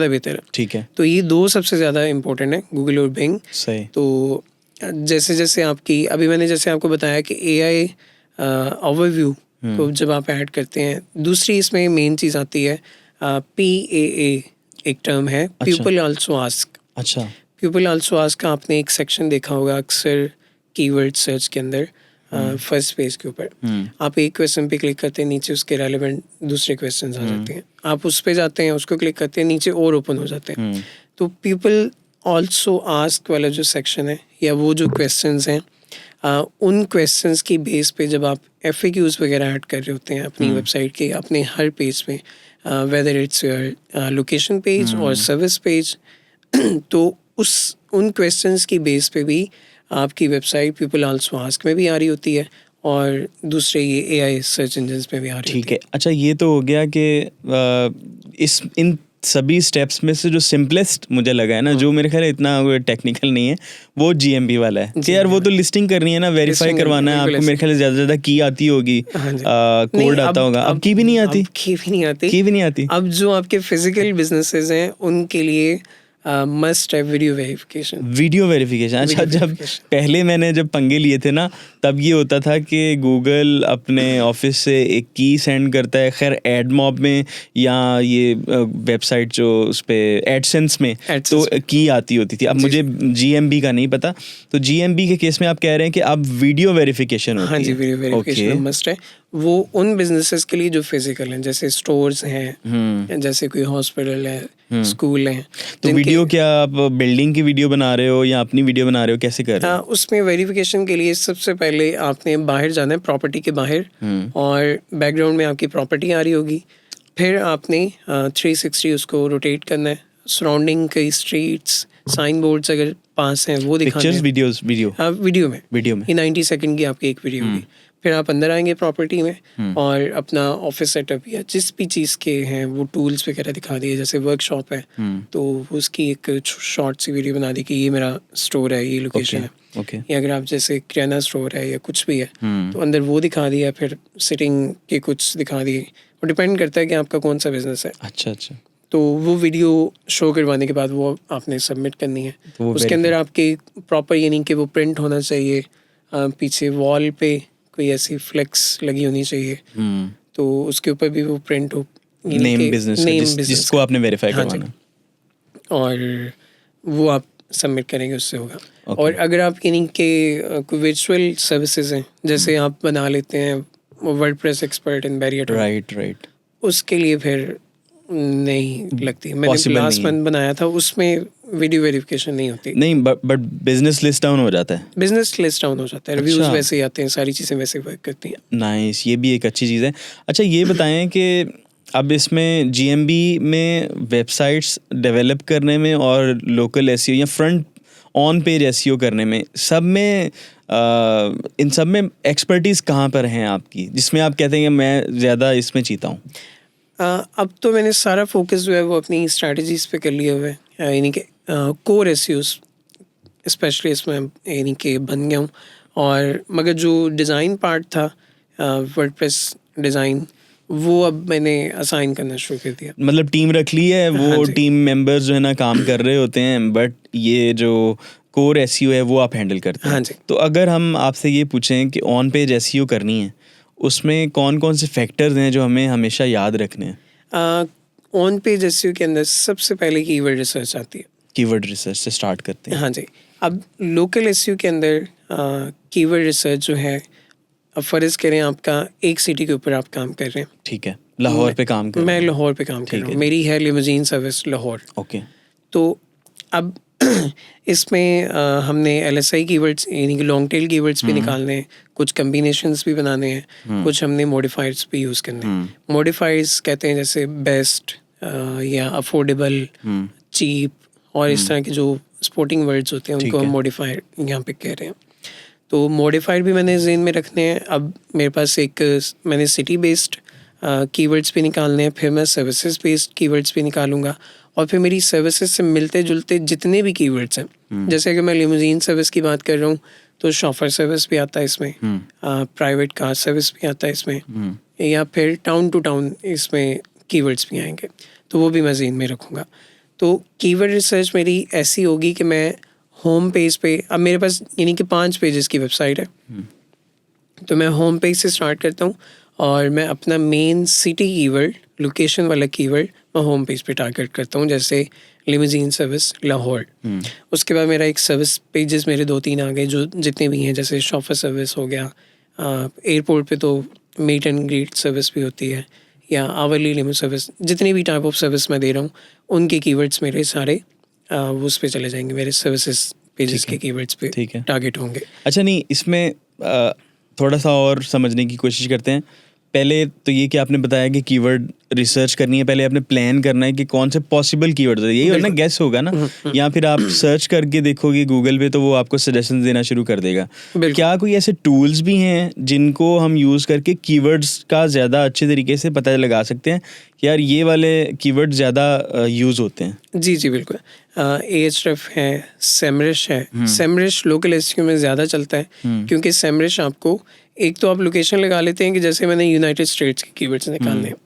बेहतर है। ठीक है। तो ये दो सबसे ज़्यादा इम्पोर्टेंट है, गूगल और बिंग। सही। तो जैसे जैसे आपकी अभी मैंने जैसे आपको बताया कि एआई ओवरव्यू को जब आप ऐड करते हैं, दूसरी इसमें मेन चीज़ आती है PAA, एक टर्म है, पीपल आल्सो आस्क। अच्छा। पीपल आल्सो आस्क का आपने एक सेक्शन देखा होगा अक्सर कीवर्ड सर्च के अंदर, फर्स्ट पेज के ऊपर आप एक क्वेश्चन पे क्लिक करते हैं, नीचे उसके रेलेवेंट दूसरे क्वेश्चन आ जाते हैं, आप उस पे जाते हैं, उसको क्लिक करते हैं, नीचे और ओपन हो जाते हैं। तो पीपल ऑल्सो आस्क वाला जो सेक्शन है या वो जो क्वेश्चंस हैं, उन क्वेश्चंस की बेस पे जब आप FAQs वगैरह ऐड कर रहे होते हैं अपनी वेबसाइट के अपने हर पेज पे, whether it's your location page और सर्विस पेज, तो उन क्वेश्चंस की बेस पे भी आपकी वेबसाइट पीपल आल्सो आस्क में भी आ रही होती है और दूसरे ये एआई सर्च इंजन्स में भी आ रही होती है। ठीक है। अच्छा, ये तो हो गया कि इन सभी स्टेप्स में से जो सिंपलेस्ट मुझे लगा है ना, जो मेरे ख्याल इतना टेक्निकल नहीं है, वो GMB वाला है कि यार वो तो लिस्टिंग करनी है ना, वेरीफाई करवाना है आपको। मेरे ख्याल से ज़्यादा की आती होगी, कोड आता होगा। अब की भी नहीं आती। की भी नहीं आती। अब जो आपके फिजिकल बिजनेसेस हैं उनके लिए मस्ट है वीडियो वेरिफिकेशन। वीडियो वेरिफिकेशन, अच्छा। Video जब verification. पहले मैंने जब पंगे लिए थे ना, तब ये होता था कि गूगल अपने ऑफिस से एक की सेंड करता है, खैर एडमॉब में या ये वेबसाइट जो उस पे एडसेंस में तो की आती होती थी। अब मुझे जीएमबी का नहीं पता, तो जीएमबी के केस में आप कह रहे हैं कि अब वीडियो वेरिफिकेशन होती है। हाँ जी, वीडियो वेरिफिकेशन मस्ट है। वो उन बिजनेसेस के लिए जो फिजिकल हैं, जैसे स्टोर्स हैं, जैसे कोई हॉस्पिटल है, स्कूल है। तो वीडियो क्या आप बिल्डिंग की वीडियो बना रहे हो या अपनी वीडियो बना रहे हो, कैसे कर रहे हो? उसमें वेरिफिकेशन के लिए सबसे पहले आपने बाहर जाना है, प्रॉपर्टी के बाहर, और बैकग्राउंड में आपकी प्रॉपर्टी आ रही होगी। फिर आपने 360 उसको रोटेट करना है, सराउंडिंग कई स्ट्रीट्स, साइन बोर्ड्स अगर पास हैं वो दिखाने हैं। पिक्चर्स, वीडियो में ये 90 सेकंड की आपकी एक वीडियो होगी। फिर आप अंदर आएंगे प्रॉपर्टी में और अपना ऑफिस सेटअप या जिस भी चीज़ के हैं वो टूल्स वगैरह दिखा दिए। जैसे वर्कशॉप है तो उसकी एक शॉर्ट सी वीडियो बना दी कि ये मेरा स्टोर है, ये लोकेशन है। या अगर आप जैसे किराना स्टोर है या कुछ भी है तो अंदर वो दिखा दिया। फिर सिटिंग के कुछ दिखा दिए, और डिपेंड करता है कि आपका कौन सा बिजनेस है। अच्छा अच्छा। तो वो वीडियो शो करवाने के बाद वो आपने सबमिट करनी है। तो उसके अंदर आपके प्रॉपर, यानी कि वो प्रिंट होना चाहिए, पीछे वॉल पे कोई ऐसी फ्लेक्स लगी होनी चाहिए, तो उसके ऊपर भी वो प्रिंट हो, नेम बिजनेस जिसको आपने वेरीफाई करवाना, और वो आप सबमिट करेंगे, उससे होगा। और अगर आप यानी कि कोई वर्चुअल सर्विसेज हैं, जैसे आप बना लेते हैं WordPress expert in barrier, right, उसके लिए फिर नहीं लगती। मैंने लास्ट मंथ बनाया था, उसमें वीडियो वेरिफिकेशन नहीं होती। नहीं, बट बिजनेस लिस्ट डाउन हो जाता है। बिजनेस लिस्ट डाउन हो जाता है, रिव्यूज वैसे ही आते हैं, सारी चीज़ें वैसे वर्क करती हैं। नाइस, ये भी एक अच्छी चीज़ है। अच्छा, ये बताएं कि अब इसमें जीएमबी में वेबसाइट्स डेवलप करने में और लोकल एसईओ या फ्रंट ऑन पेज एसईओ करने में, सब में इन सब में एक्सपर्टीज़ कहाँ पर हैं आपकी, जिसमें आप कहते हैं कि मैं ज़्यादा इसमें चीता हूँ? अब तो मैंने सारा फोकस जो है वो अपनी स्ट्रैटेजीज़ पे कर लिया हुआ है, यानी कि कोर एसईओ स्पेशली इसमें यानी कि बन गया हूँ। और मगर जो डिज़ाइन पार्ट था, वर्डप्रेस डिज़ाइन, वो अब मैंने असाइन करना शुरू कर दिया। मतलब टीम रख ली है, वो टीम मेंबर्स जो है ना काम कर रहे होते हैं, बट ये जो कोर एसईओ है वो आप हैंडल करते हैं। हाँ जी। तो अगर हम आपसे ये पूछें कि ऑन पेज एसईओ करनी है, उसमें कौन कौन से फैक्टर्स हैं जो हमें हमेशा याद रखने हैं? ऑन पेज एसईओ के अंदर सबसे पहले कीवर्ड रिसर्च आती है। कीवर्ड रिसर्च से स्टार्ट करते हैं। हाँ जी। अब लोकल एसईओ के अंदर कीवर्ड रिसर्च जो है, अब फ़र्ज़ करें आपका एक सिटी के ऊपर आप काम कर रहे हैं। ठीक है, लाहौर पे काम कर रहे हैं। मैं लाहौर पे काम कर रहा हूँ, मेरी है लिमोजीन सर्विस लाहौर। ओके। तो अब इसमें हमने LSI कीवर्ड्स यानी कि लॉन्ग टेल कीवर्ड्स भी निकालने हैं, कुछ कम्बिनेशंस भी बनाने हैं, कुछ हमने मॉडिफायर्स भी यूज़ करने हैं। मॉडिफायर्स कहते हैं जैसे बेस्ट या अफोर्डेबल, चीप, और इस तरह के जो स्पोर्टिंग वर्ड्स होते हैं उनको हम मॉडिफायर यहाँ पे कह रहे हैं। तो मॉडिफायर भी मैंने ज़हन में रखने हैं। अब मेरे पास मैंने सिटी बेस्ड कीवर्ड्स भी निकालने हैं, फिर मैं सर्विसेज बेस्ड कीवर्ड्स भी निकालूंगा, और फिर मेरी सर्विसेज से मिलते जुलते जितने भी कीवर्ड्स हैं, जैसे अगर मैं लिमोजीन सर्विस की बात कर रहा हूँ तो शॉफर सर्विस भी आता है इसमें, प्राइवेट कार सर्विस भी आता है इसमें, या फिर टाउन टू टाउन इसमें कीवर्ड्स भी आएंगे, तो वो भी मैं ज़हन में रखूँगा। तो कीवर्ड रिसर्च मेरी ऐसी होगी कि मैं होम पेज पे, अब मेरे पास यानी कि 5 पेजेस की वेबसाइट है, तो मैं होम पेज से स्टार्ट करता हूँ और मैं अपना मेन सिटी कीवर्ड, लोकेशन वाला कीवर्ड मैं होम पेज पे टारगेट करता हूँ, जैसे लिमोजीन सर्विस लाहौर। उसके बाद मेरा एक सर्विस पेजेस मेरे 2-3 आ गए, जो जितने भी हैं, जैसे शॉफर सर्विस हो गया, एयरपोर्ट पे तो मीट एंड ग्रीट सर्विस भी होती है, या आवरली लिमो सर्विस, जितनी भी टाइप ऑफ सर्विस मैं दे रहा हूँ उनके कीवर्ड्स मेरे सारे उस पे चले जाएंगे, मेरे सर्विसेज पेजेस के कीवर्ड्स पे टारगेट होंगे। अच्छा, नहीं, इसमें थोड़ा सा और समझने की कोशिश करते हैं। पहले तो ये कि आपने बताया कि कीवर्ड रिसर्च करनी है, पहले आपने प्लान करना है कि कौन से पॉसिबल कीवर्ड्स है, यही ना गेस होगा ना, या फिर आप सर्च करके देखोगे गूगल पे तो वो आपको सजेशंस देना शुरू कर देगा। क्या कोई ऐसे टूल्स भी हैं जिनको हम यूज़ करके कीवर्ड्स का ज़्यादा अच्छे तरीके से पता लगा सकते हैं कि यार ये वाले कीवर्ड ज़्यादा यूज़ होते हैं? जी जी बिल्कुल। Ahrefs है, सेमरिश है। सेमरिश लोकल एसईओ में ज़्यादा चलता है, क्योंकि सेमरिश आपको, एक तो आप लोकेशन लगा लेते हैं कि जैसे मैंने यूनाइटेड स्टेट्स के कीवर्ड्स निकालने हैं,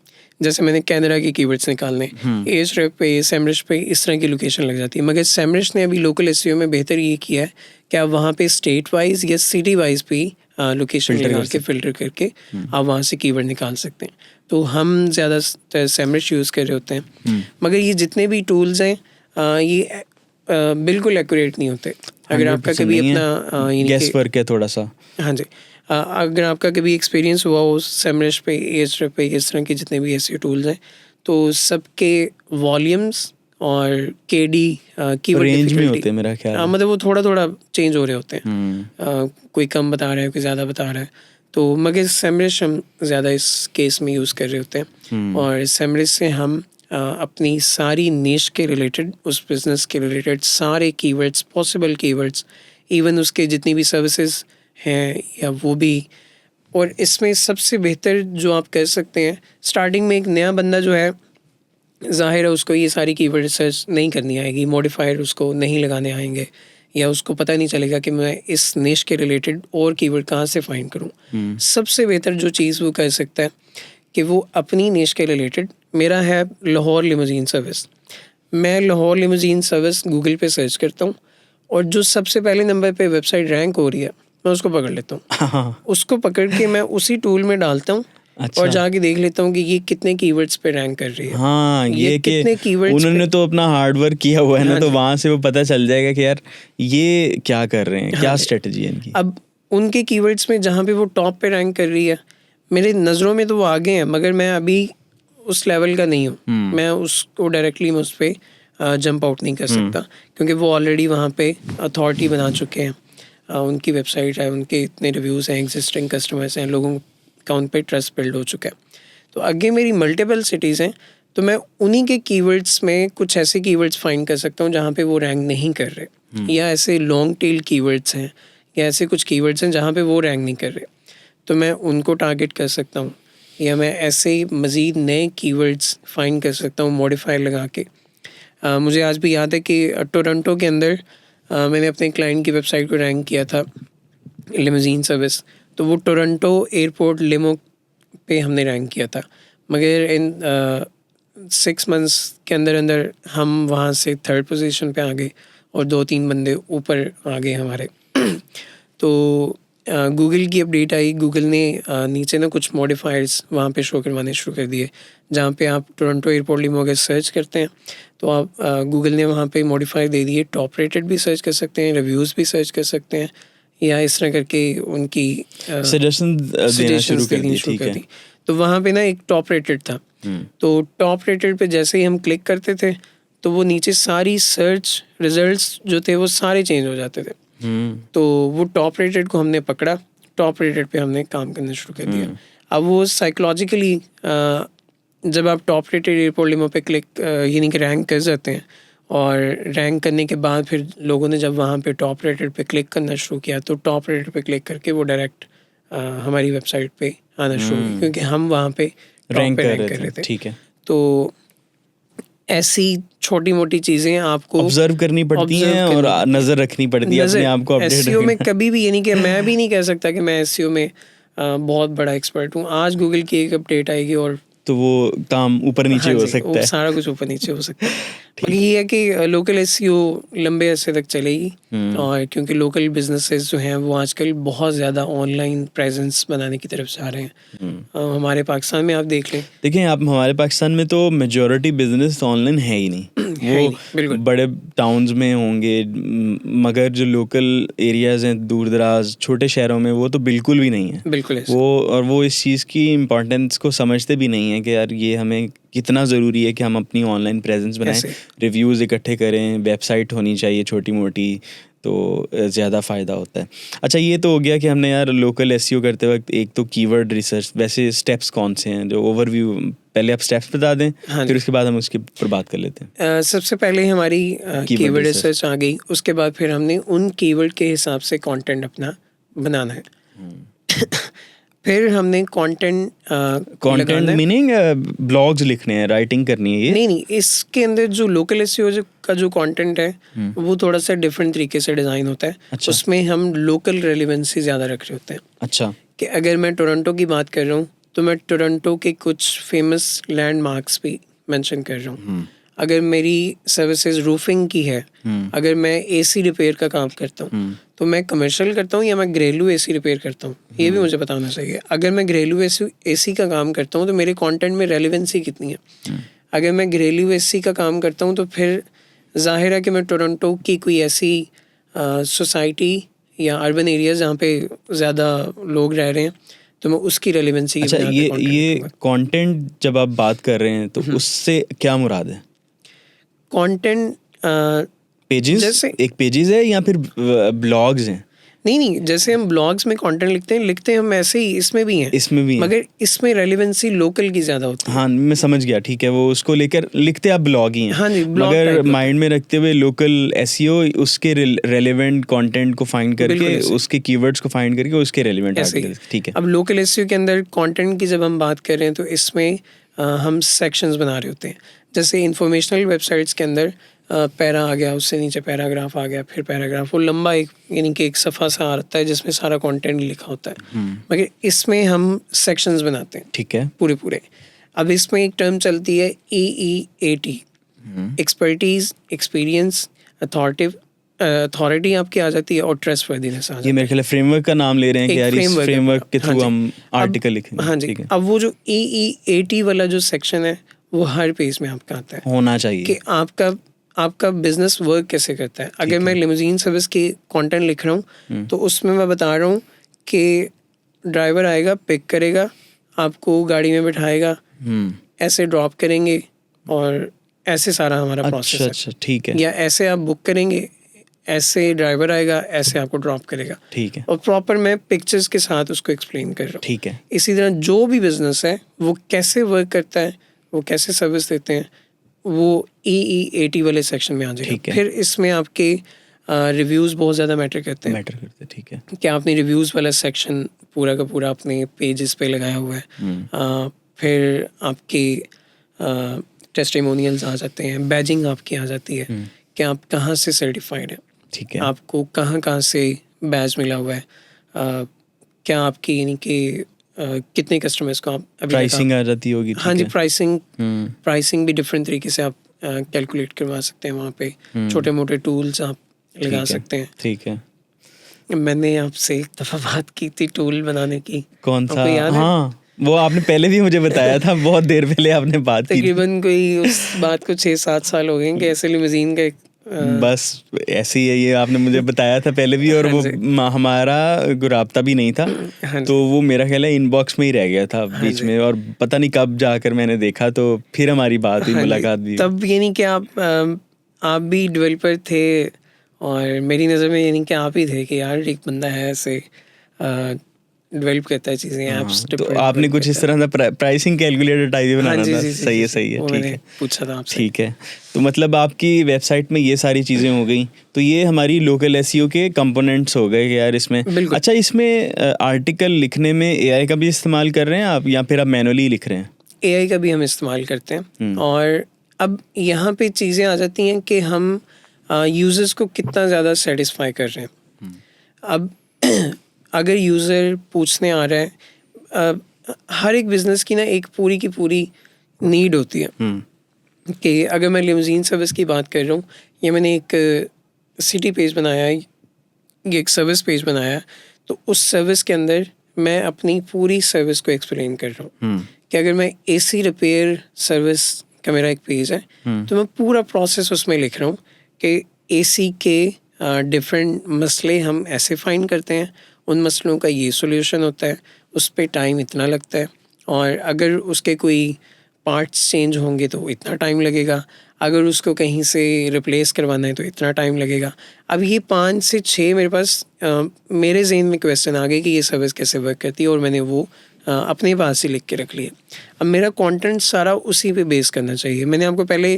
जैसे मैंने कैनरा के कीवर्ड्स निकालने, एhref पे, सेमरिश पे इस तरह की लोकेशन लग जाती है। मगर सेमरिश ने अभी लोकल एसईओ में बेहतर ये किया है कि आप वहाँ पे स्टेट वाइज या सिटी वाइज भी लोकेशन लगा के फिल्टर करके आप वहाँ से कीवर्ड निकाल सकते हैं। तो हम ज़्यादा सेमरिश यूज़ कर रहे होते हैं। मगर ये जितने भी टूल्स हैं ये बिल्कुल एक्यूरेट नहीं होते। अगर आपका कभी अपना गेस वर्क है थोड़ा सा। हाँ जी, अगर आपका कभी एक्सपीरियंस हुआ हो सेमरिश पे, एhref पे, इस तरह के जितने भी ऐसे टूल्स हैं, तो सबके वॉल्यूम्स और केडी कीवर्ड रेंज में होते हैं मेरा ख्याल। मतलब वो थोड़ा थोड़ा चेंज हो रहे होते हैं। कोई कम बता रहा है, कोई ज़्यादा बता रहा है। तो मगर सेमरिश हम ज़्यादा इस केस में यूज़ कर रहे होते हैं। और सेमरिश से हम अपनी सारी निश के रिलेटेड, उस बिज़नेस के रिलेटेड सारे कीवर्ड्स, पॉसिबल कीवर्ड्स, इवन उसके जितनी भी सर्विसेज हैं या वो भी। और इसमें सबसे बेहतर जो आप कह सकते हैं, स्टार्टिंग में एक नया बंदा जो है, ज़ाहिर है उसको ये सारी कीवर्ड रिसर्च नहीं करनी आएगी, मॉडिफायर उसको नहीं लगाने आएंगे, या उसको पता नहीं चलेगा कि मैं इस निश के रिलेटेड और कीवर्ड कहाँ से फाइंड करूँ। सबसे बेहतर जो चीज़ वो कर सकता है कि वो अपनी निश के रिलेटेड, मेरा है लाहौर लिमोजीन सर्विस, मैं लाहौर लिमोजीन सर्विस गूगल पे सर्च करता हूँ और जो सबसे पहले नंबर पे वेबसाइट रैंक हो रही है मैं उसको पकड़ लेता हूँ। उसको पकड़ के मैं उसी टूल में डालता हूँ। अच्छा। और जाके देख लेता हूँ कि ये कितने कीवर्ड्स पे रैंक कर रही है। हाँ, ये कितने कीवर्ड्स उन्होंने तो अपना हार्ड वर्क किया हुआ है ना। हाँ, तो वहाँ से वो पता चल जाएगा कि यार ये क्या कर रहे हैं। हाँ, क्या स्ट्रेटजी है इनकी। अब उनके कीवर्ड्स में जहाँ पे वो टॉप पे रैंक कर रही है, मेरे नज़रों में तो वो आगे हैं, मगर मैं अभी उस लेवल का नहीं हूँ। मैं उसको डायरेक्टली मैं उस पर जंप आउट नहीं कर सकता, क्योंकि वो ऑलरेडी वहाँ पे अथॉरिटी बना चुके हैं। उनकी वेबसाइट है, उनके इतने रिव्यूज़ हैं, एग्जिस्टिंग कस्टमर्स हैं, लोगों का उन पर ट्रस्ट बिल्ड हो चुका है। तो आगे मेरी मल्टीपल सिटीज़ हैं, तो मैं उन्हीं के कीवर्ड्स में कुछ ऐसे कीवर्ड्स फाइंड कर सकता हूँ जहाँ पे वो रैंक नहीं कर रहे, या ऐसे लॉन्ग टेल कीवर्ड्स हैं, या ऐसे कुछ कीवर्ड्स हैं जहाँ पे वो रैंक नहीं कर रहे, तो मैं उनको टारगेट कर सकता हूँ। या मैं ऐसे मज़ीद नए कीवर्ड्स फाइंड कर सकता हूँ मॉडिफायर लगा के। मुझे आज भी याद है कि टोरंटो के अंदर मैंने अपने क्लाइंट की वेबसाइट को रैंक किया था लिमोजीन सर्विस, तो वो टोरंटो एयरपोर्ट लिमो पे हमने रैंक किया था। मगर इन 6 मंथ्स के अंदर अंदर हम वहाँ से 3rd पोजीशन पे आ गए और 2-3 बंदे ऊपर आ गए हमारे। तो गूगल की अपडेट आई, गूगल ने नीचे ना कुछ मॉडिफायर्स वहाँ पे शो करवाने शुरू कर दिए, जहाँ पे आप टोरंटो एयरपोर्ट लिमो अगर सर्च करते हैं तो आप गूगल ने वहाँ पे मॉडिफायर दे दिए, टॉप रेटेड भी सर्च कर सकते हैं, रिव्यूज़ भी सर्च कर सकते हैं, या इस तरह करके उनकी सजेशन देना शुरू कर दी। तो वहाँ पे ना एक टॉप रेटेड था, तो टॉप रेटेड पे जैसे ही हम क्लिक करते थे तो वो नीचे सारी सर्च रिजल्ट्स जो थे वो सारे चेंज हो जाते थे। तो वो टॉप रेटेड को हमने पकड़ा, टॉप रेटेड पे हमने काम करना शुरू कर दिया। अब वो साइकोलॉजिकली जब आप टॉप रेटेड एयरपोर्ट लिमो पे क्लिक यानी कि रैंक कर जाते हैं, और रैंक करने के बाद फिर लोगों ने जब वहाँ पे टॉप रेटेड पे क्लिक करना शुरू किया, तो टॉप रेटेड पे क्लिक करके वो डायरेक्ट हमारी वेबसाइट पे आना शुरू किया, क्योंकि हम वहाँ पे रैंक कर रहे थे। ठीक है। तो ऐसी छोटी मोटी चीज़ें आपको ऑब्जर्व करनी पड़ती हैं और नज़र रखनी पड़ती है अपने आप को अपडेट। एसईओ में कभी भी, यानी कि मैं भी नहीं कह सकता कि मैं एसईओ में बहुत बड़ा एक्सपर्ट हूँ। आज गूगल की एक अपडेट आएगी और तो वो काम ऊपर नीचे हो सकता है, सारा कुछ ऊपर नीचे हो सकता है। ये है कि लोकल एसईओ लंबे अरसे तक चलेगी, और क्योंकि लोकल बिजनेसेस जो हैं वो आजकल बहुत ज़्यादा ऑनलाइन प्रेजेंस बनाने की तरफ जा रहे हैं। हमारे पाकिस्तान में आप देखें आप हमारे पाकिस्तान में तो मेजॉरिटी बिजनेस ऑनलाइन है ही नहीं। वो बड़े टाउन्स में होंगे, मगर जो लोकल एरियाज़ हैं, दूर दराज छोटे शहरों में, वो तो बिल्कुल भी नहीं है। बिल्कुल वो इस चीज़ की इम्पोर्टेंस को समझते भी नहीं है कि यार ये हमें कितना ज़रूरी है कि हम अपनी ऑनलाइन प्रेजेंस बनाएं, रिव्यूज़ इकट्ठे करें, वेबसाइट होनी चाहिए छोटी मोटी, तो ज़्यादा फ़ायदा होता है। अच्छा, ये तो हो गया कि हमने यार लोकल एसईओ करते वक्त एक तो कीवर्ड रिसर्च, वैसे स्टेप्स कौन से हैं जो ओवरव्यू, पहले आप स्टेप्स बता दें। हाँ, फिर उसके बाद हम उसके पर बात कर लेते हैं। सबसे पहले हमारी कीवर्ड रिसर्च आ गई, उसके बाद फिर हमने उन कीवर्ड के हिसाब से कंटेंट अपना बनाना है। फिर हमने कंटेंट मीनिंग ब्लॉग्स लिखने हैं, राइटिंग करनी है। ये नहीं, इसके अंदर जो लोकल एसईओ का जो कंटेंट है वो थोड़ा सा डिफरेंट तरीके से डिज़ाइन होता है। अच्छा। उसमें हम लोकल रेलेवेंसी ज़्यादा रख रहे होते हैं। अच्छा, कि अगर मैं टोरंटो की बात कर रहा हूँ तो मैं टोरंटो के कुछ फेमस लैंडमार्क्स भी मेंशन कर रहा हूँ। अगर मेरी सर्विसेज रूफिंग की है, अगर मैं एसी रिपेयर का काम करता हूँ, तो मैं कमर्शियल करता हूँ या मैं घरेलू एसी रिपेयर करता हूँ, ये भी मुझे बताना चाहिए। अगर मैं घरेलू एसी का काम करता हूँ तो मेरे कंटेंट में रेलिवेंसी कितनी है। अगर मैं घरेलू एसी का काम करता हूँ तो फिर जाहिर है कि मैं टोरंटो की कोई ऐसी सोसाइटी या अर्बन एरिया जहाँ पे ज़्यादा लोग रह रहे हैं, तो मैं उसकी रेलिवेंसी की अच्छा, बुनियाद पे content ये लिखूंगा। कंटेंट जब आप बात कर रहे हैं तो उससे क्या मुराद है? कंटेंट पेजेस, जैसे एक पेजेस है या फिर ब्लॉग्स हैं? नहीं, जैसे हम ब्लॉग्स में कंटेंट लिखते हैं हम, ऐसे ही इसमें भी हैं, इसमें भी हैं। मगर इसमें रेलिवेंसी लोकल की ज़्यादा होती है। हाँ, मैं समझ गया, ठीक है, वो उसको लेकर लिखते आप ब्लॉग ही हैं। हाँ जी, blog मगर type होता है। माइंड में रखते हुए लोकल एसईओ उसके रेलेवेंट कंटेंट को फाइंड बिल्कुल करके, ऐसे। उसके कीवर्ड्स को फाइंड करके उसके रेलेवेंट ऐसे ही। आर्टिकल्स, ठीक है। अब लोकल एसईओ के अंदर कंटेंट की जब हम बात कर रहे हैं तो इसमें हम सेक्शंस बना रहे होते हैं। जैसे इंफॉर्मेशनल वेबसाइट्स के अंदर पैरा आ गया, उससे नीचे पैराग्राफ आ गया, फिर पैराग्राफ, वो लंबा एक यानी कि एक सफ़ा सा आता है जिसमें सारा कंटेंट लिखा होता है। मगर इसमें हम सेक्शंस बनाते हैं, ठीक है। पूरे। अब इसमें एक टर्म चलती है EEAT, एक्सपर्टीज, एक्सपीरियंस, अथॉरिटी आपकी आ जाती है, और ट्रस्टवर्दीनेस आ जाती ये है। मेरे ख्याल फ्रेमवर्क का नाम ले रहे हैं कि एक यार इस framework है फ्रेमवर्क के पूरा। हाँ थ्रू जी। हम आर्टिकल लिखेंगे। हाँ जी। ठीक है, अब वो जो EEAT वाला जो सेक्शन है वो हर पेज में आपका आता है होना कि चाहिए। आपका बिजनेस वर्क कैसे करता है। अगर मैं लिमोजीन सर्विस की कंटेंट लिख रहा हूँ तो उसमें मैं बता रहा हूँ कि ड्राइवर आएगा, पिक करेगा, आपको गाड़ी में बिठाएगा, ऐसे ड्रॉप करेंगे, और ऐसे सारा हमारा प्रोसेस है। अच्छा, ठीक है, या ऐसे आप बुक करेंगे, ऐसे ड्राइवर आएगा, ऐसे आपको ड्रॉप करेगा, ठीक है, और प्रॉपर मैं पिक्चर्स के साथ उसको एक्सप्लेन कर रहा हूँ। ठीक है, इसी तरह जो भी बिजनेस है वो कैसे वर्क करता है, वो कैसे सर्विस देते हैं, वो EEAT वाले सेक्शन में आ ठीक जाएगा। है। फिर इसमें आपके रिव्यूज़ बहुत ज़्यादा मैटर करते हैं मैटर करते, ठीक है। कि आपने रिव्यूज़ वाला सेक्शन पूरा का पूरा अपने पेजेस पे लगाया हुआ है। फिर आपके टेस्टिमोनियल्स आ जाते हैं, बैजिंग आपकी आ जाती है कि आप कहाँ से सर्टिफाइड हैं, ठीक है, आपको कहाँ से बैज मिला हुआ है, क्या आपकी यानी कि कितने कस्टमर्स को आप अभी तक प्राइसिंग आ जाती होगी, हाँ ठीक जी, है। प्राइसिंग भी डिफरेंट तरीके से आप कैलकुलेट करवा सकते हैं। वहाँ पे छोटे मोटे टूल्स आप लगा ठीक है, सकते हैं। ठीक है। मैंने आपसे एक दफ़ा बात की थी टूल बनाने की, कौन सा? आपको याद है? हाँ, वो आपने पहले भी मुझे बताया था, बहुत देर पहले आपने बात की थी। तकरीबन कोई उस बात को 6-7 साल हो गए हैं कि ऐसे लिमोजीन का एक बस ऐसे ही है, ये आपने मुझे बताया था पहले भी, और हाँ वो जी। हमारा राब्ता भी नहीं था, हाँ तो वो मेरा ख्याल है इनबॉक्स में ही रह गया था हाँ बीच जी। में, और पता नहीं कब जाकर मैंने देखा तो फिर हमारी बात हुई, हाँ जी। मुलाकात भी हुई। तब यानी कि आप भी डेवलपर थे, और मेरी नज़र में यानी कि आप ही थे कि यार एक बंदा है ऐसे डेवलप करता है चीज़ें, एप्स तो आपने कुछ इस तरह का प्राइसिंग कैलकुलेटर टाइप ही हाँ बनाना जी, था। जी, सही है, जी, सही है, वो ठीक मैंने है, पूछा था आपसे। ठीक है। तो मतलब आपकी वेबसाइट में ये सारी चीज़ें हो गई, तो ये हमारी लोकल एसईओ के कंपोनेंट्स हो गए कि यार इसमें। बिल्कुल। अच्छा, इसमें आर्टिकल लिखने में एआई का भी इस्तेमाल कर रहे हैं आप, या फिर आप मैनुअली लिख रहे हैं? AI का भी हम इस्तेमाल करते हैं, और अब यहाँ पे चीज़ें आ जाती हैं कि हम यूज़र्स को कितना ज़्यादा सेटिस्फाई कर रहे हैं। अब अगर यूज़र पूछने आ रहा है, हर एक बिज़नेस की ना एक पूरी की पूरी नीड होती है कि अगर मैं लिमोजीन सर्विस की बात कर रहा हूँ, या मैंने एक सिटी पेज बनाया है, ये एक सर्विस पेज बनाया है, तो उस सर्विस के अंदर मैं अपनी पूरी सर्विस को एक्सप्लेन कर रहा हूँ कि अगर मैं AC रिपेयर सर्विस का मेरा एक पेज है, तो मैं पूरा प्रोसेस उसमें लिख रहा हूँ कि AC के डिफरेंट मसले हम ऐसे फाइंड करते हैं, उन मसलों का ये सॉल्यूशन होता है, उस पर टाइम इतना लगता है, और अगर उसके कोई पार्ट्स चेंज होंगे तो इतना टाइम लगेगा, अगर उसको कहीं से रिप्लेस करवाना है तो इतना टाइम लगेगा। अब ये 5 से 6 मेरे पास मेरे ज़हन में क्वेश्चन आ गए कि ये सर्विस कैसे वर्क करती है, और मैंने वो अपने पास ही लिख के रख लिया। अब मेरा कंटेंट सारा उसी पे बेस करना चाहिए। मैंने आपको पहले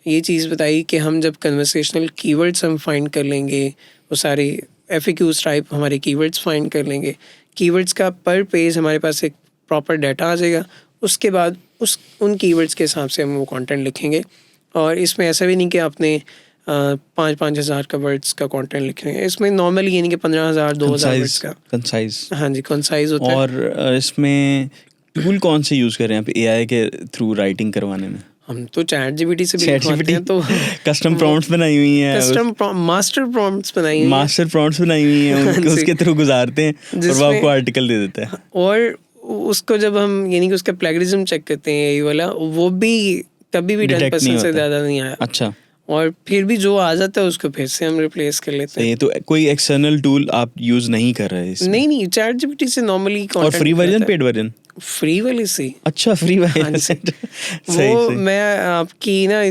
ये चीज़ बताई कि हम जब कन्वर्सेशनल कीवर्ड्स हम फाइंड कर लेंगे, वो सारे FAQs टाइप हमारे कीवर्ड्स फाइंड कर लेंगे, कीवर्ड्स का पर पेज हमारे पास एक प्रॉपर डाटा आ जाएगा, उसके बाद उन कीवर्ड्स के हिसाब से हम वो कंटेंट लिखेंगे। और इसमें ऐसा भी नहीं कि आपने 5-5 हज़ार का वर्ड्स का कंटेंट लिख रहे हैं, इसमें नॉर्मली ये नहीं कि 15,000 2,000 वर्ड्स का। कंसाइज। हाँ जी, कंसाइज होता है। और इसमें टूल कौन से यूज़ कर रहे हैं आप एआई के थ्रू राइटिंग करवाने में? हम तो चैट जीपीटी से भी लिखवाते ChatGPT हैं, तो कस्टम प्रॉम्प्ट्स बनाई हुई हैं, कस्टम मास्टर प्रॉम्प्ट्स बनाई हुई हैं। मास्टर प्रॉम्प्ट्स बनाई हुई हैं, हाँ जी। उसके थ्रू गुजारते हैं और वो जिसमें- आपको आर्टिकल दे देता है। और उसको जब हम यानी कि उसका प्लेगरिज्म चेक करते हैं ये वाला, वो भी कभी भी Detect नहीं 10% से होता। ज़्यादा नहीं आया। अच्छा, और फिर भी जो आ जाता है उसको फिर से हम रिप्लेस कर लेते सही हैं। है। तो कोई एक्सटर्नल टूल आप यूज़ नहीं कर रहे इसमें? नहीं, चैट जीपीटी से नॉर्मली और free version, paid version? Free वाले से। अच्छा, फ्री हाँ वर्जन। जी। सही वो सही। मैं आपकी ना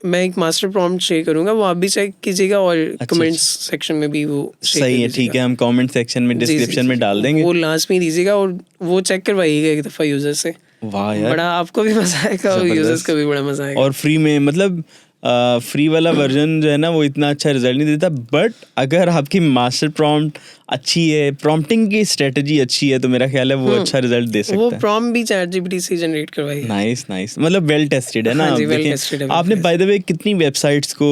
मैं एक मास्टर प्रॉम्प्ट शेयर करूंगा, वो आप भी चेक कीजिएगा और कमेंट्स सेक्शन में भी वो शेयर सही कर है, ठीक दीजिएगा। है, हम कमेंट सेक्शन में जी, जी, डिस्क्रिप्शन जी, में डाल देंगे। वो लास्ट में दीजिएगा और वो चेक करवाइएगा एक दफ़ा यूज़र से। वाह यार, बड़ा आपको भी मजा आएगा और यूजर्स जबरदस्त। को भी बड़ा मजा आएगा। और फ्री में मतलब फ्री वाला वर्जन जो है ना वो इतना अच्छा रिजल्ट नहीं देता, बट अगर आपकी मास्टर प्रॉम्प्ट अच्छी है, प्रॉम्प्टिंग की स्ट्रेटजी अच्छी है, तो मेरा ख्याल है वो अच्छा रिजल्ट दे वो सकता है। प्रॉम्प्ट भी चैट जीपीटी से जनरेट करवाई है। नाइस नाइस, मतलब वेल टेस्टेड है ना। हाँ जी, आप well देखें, tested है, आपने well बाय द वे कितनी वेबसाइट्स को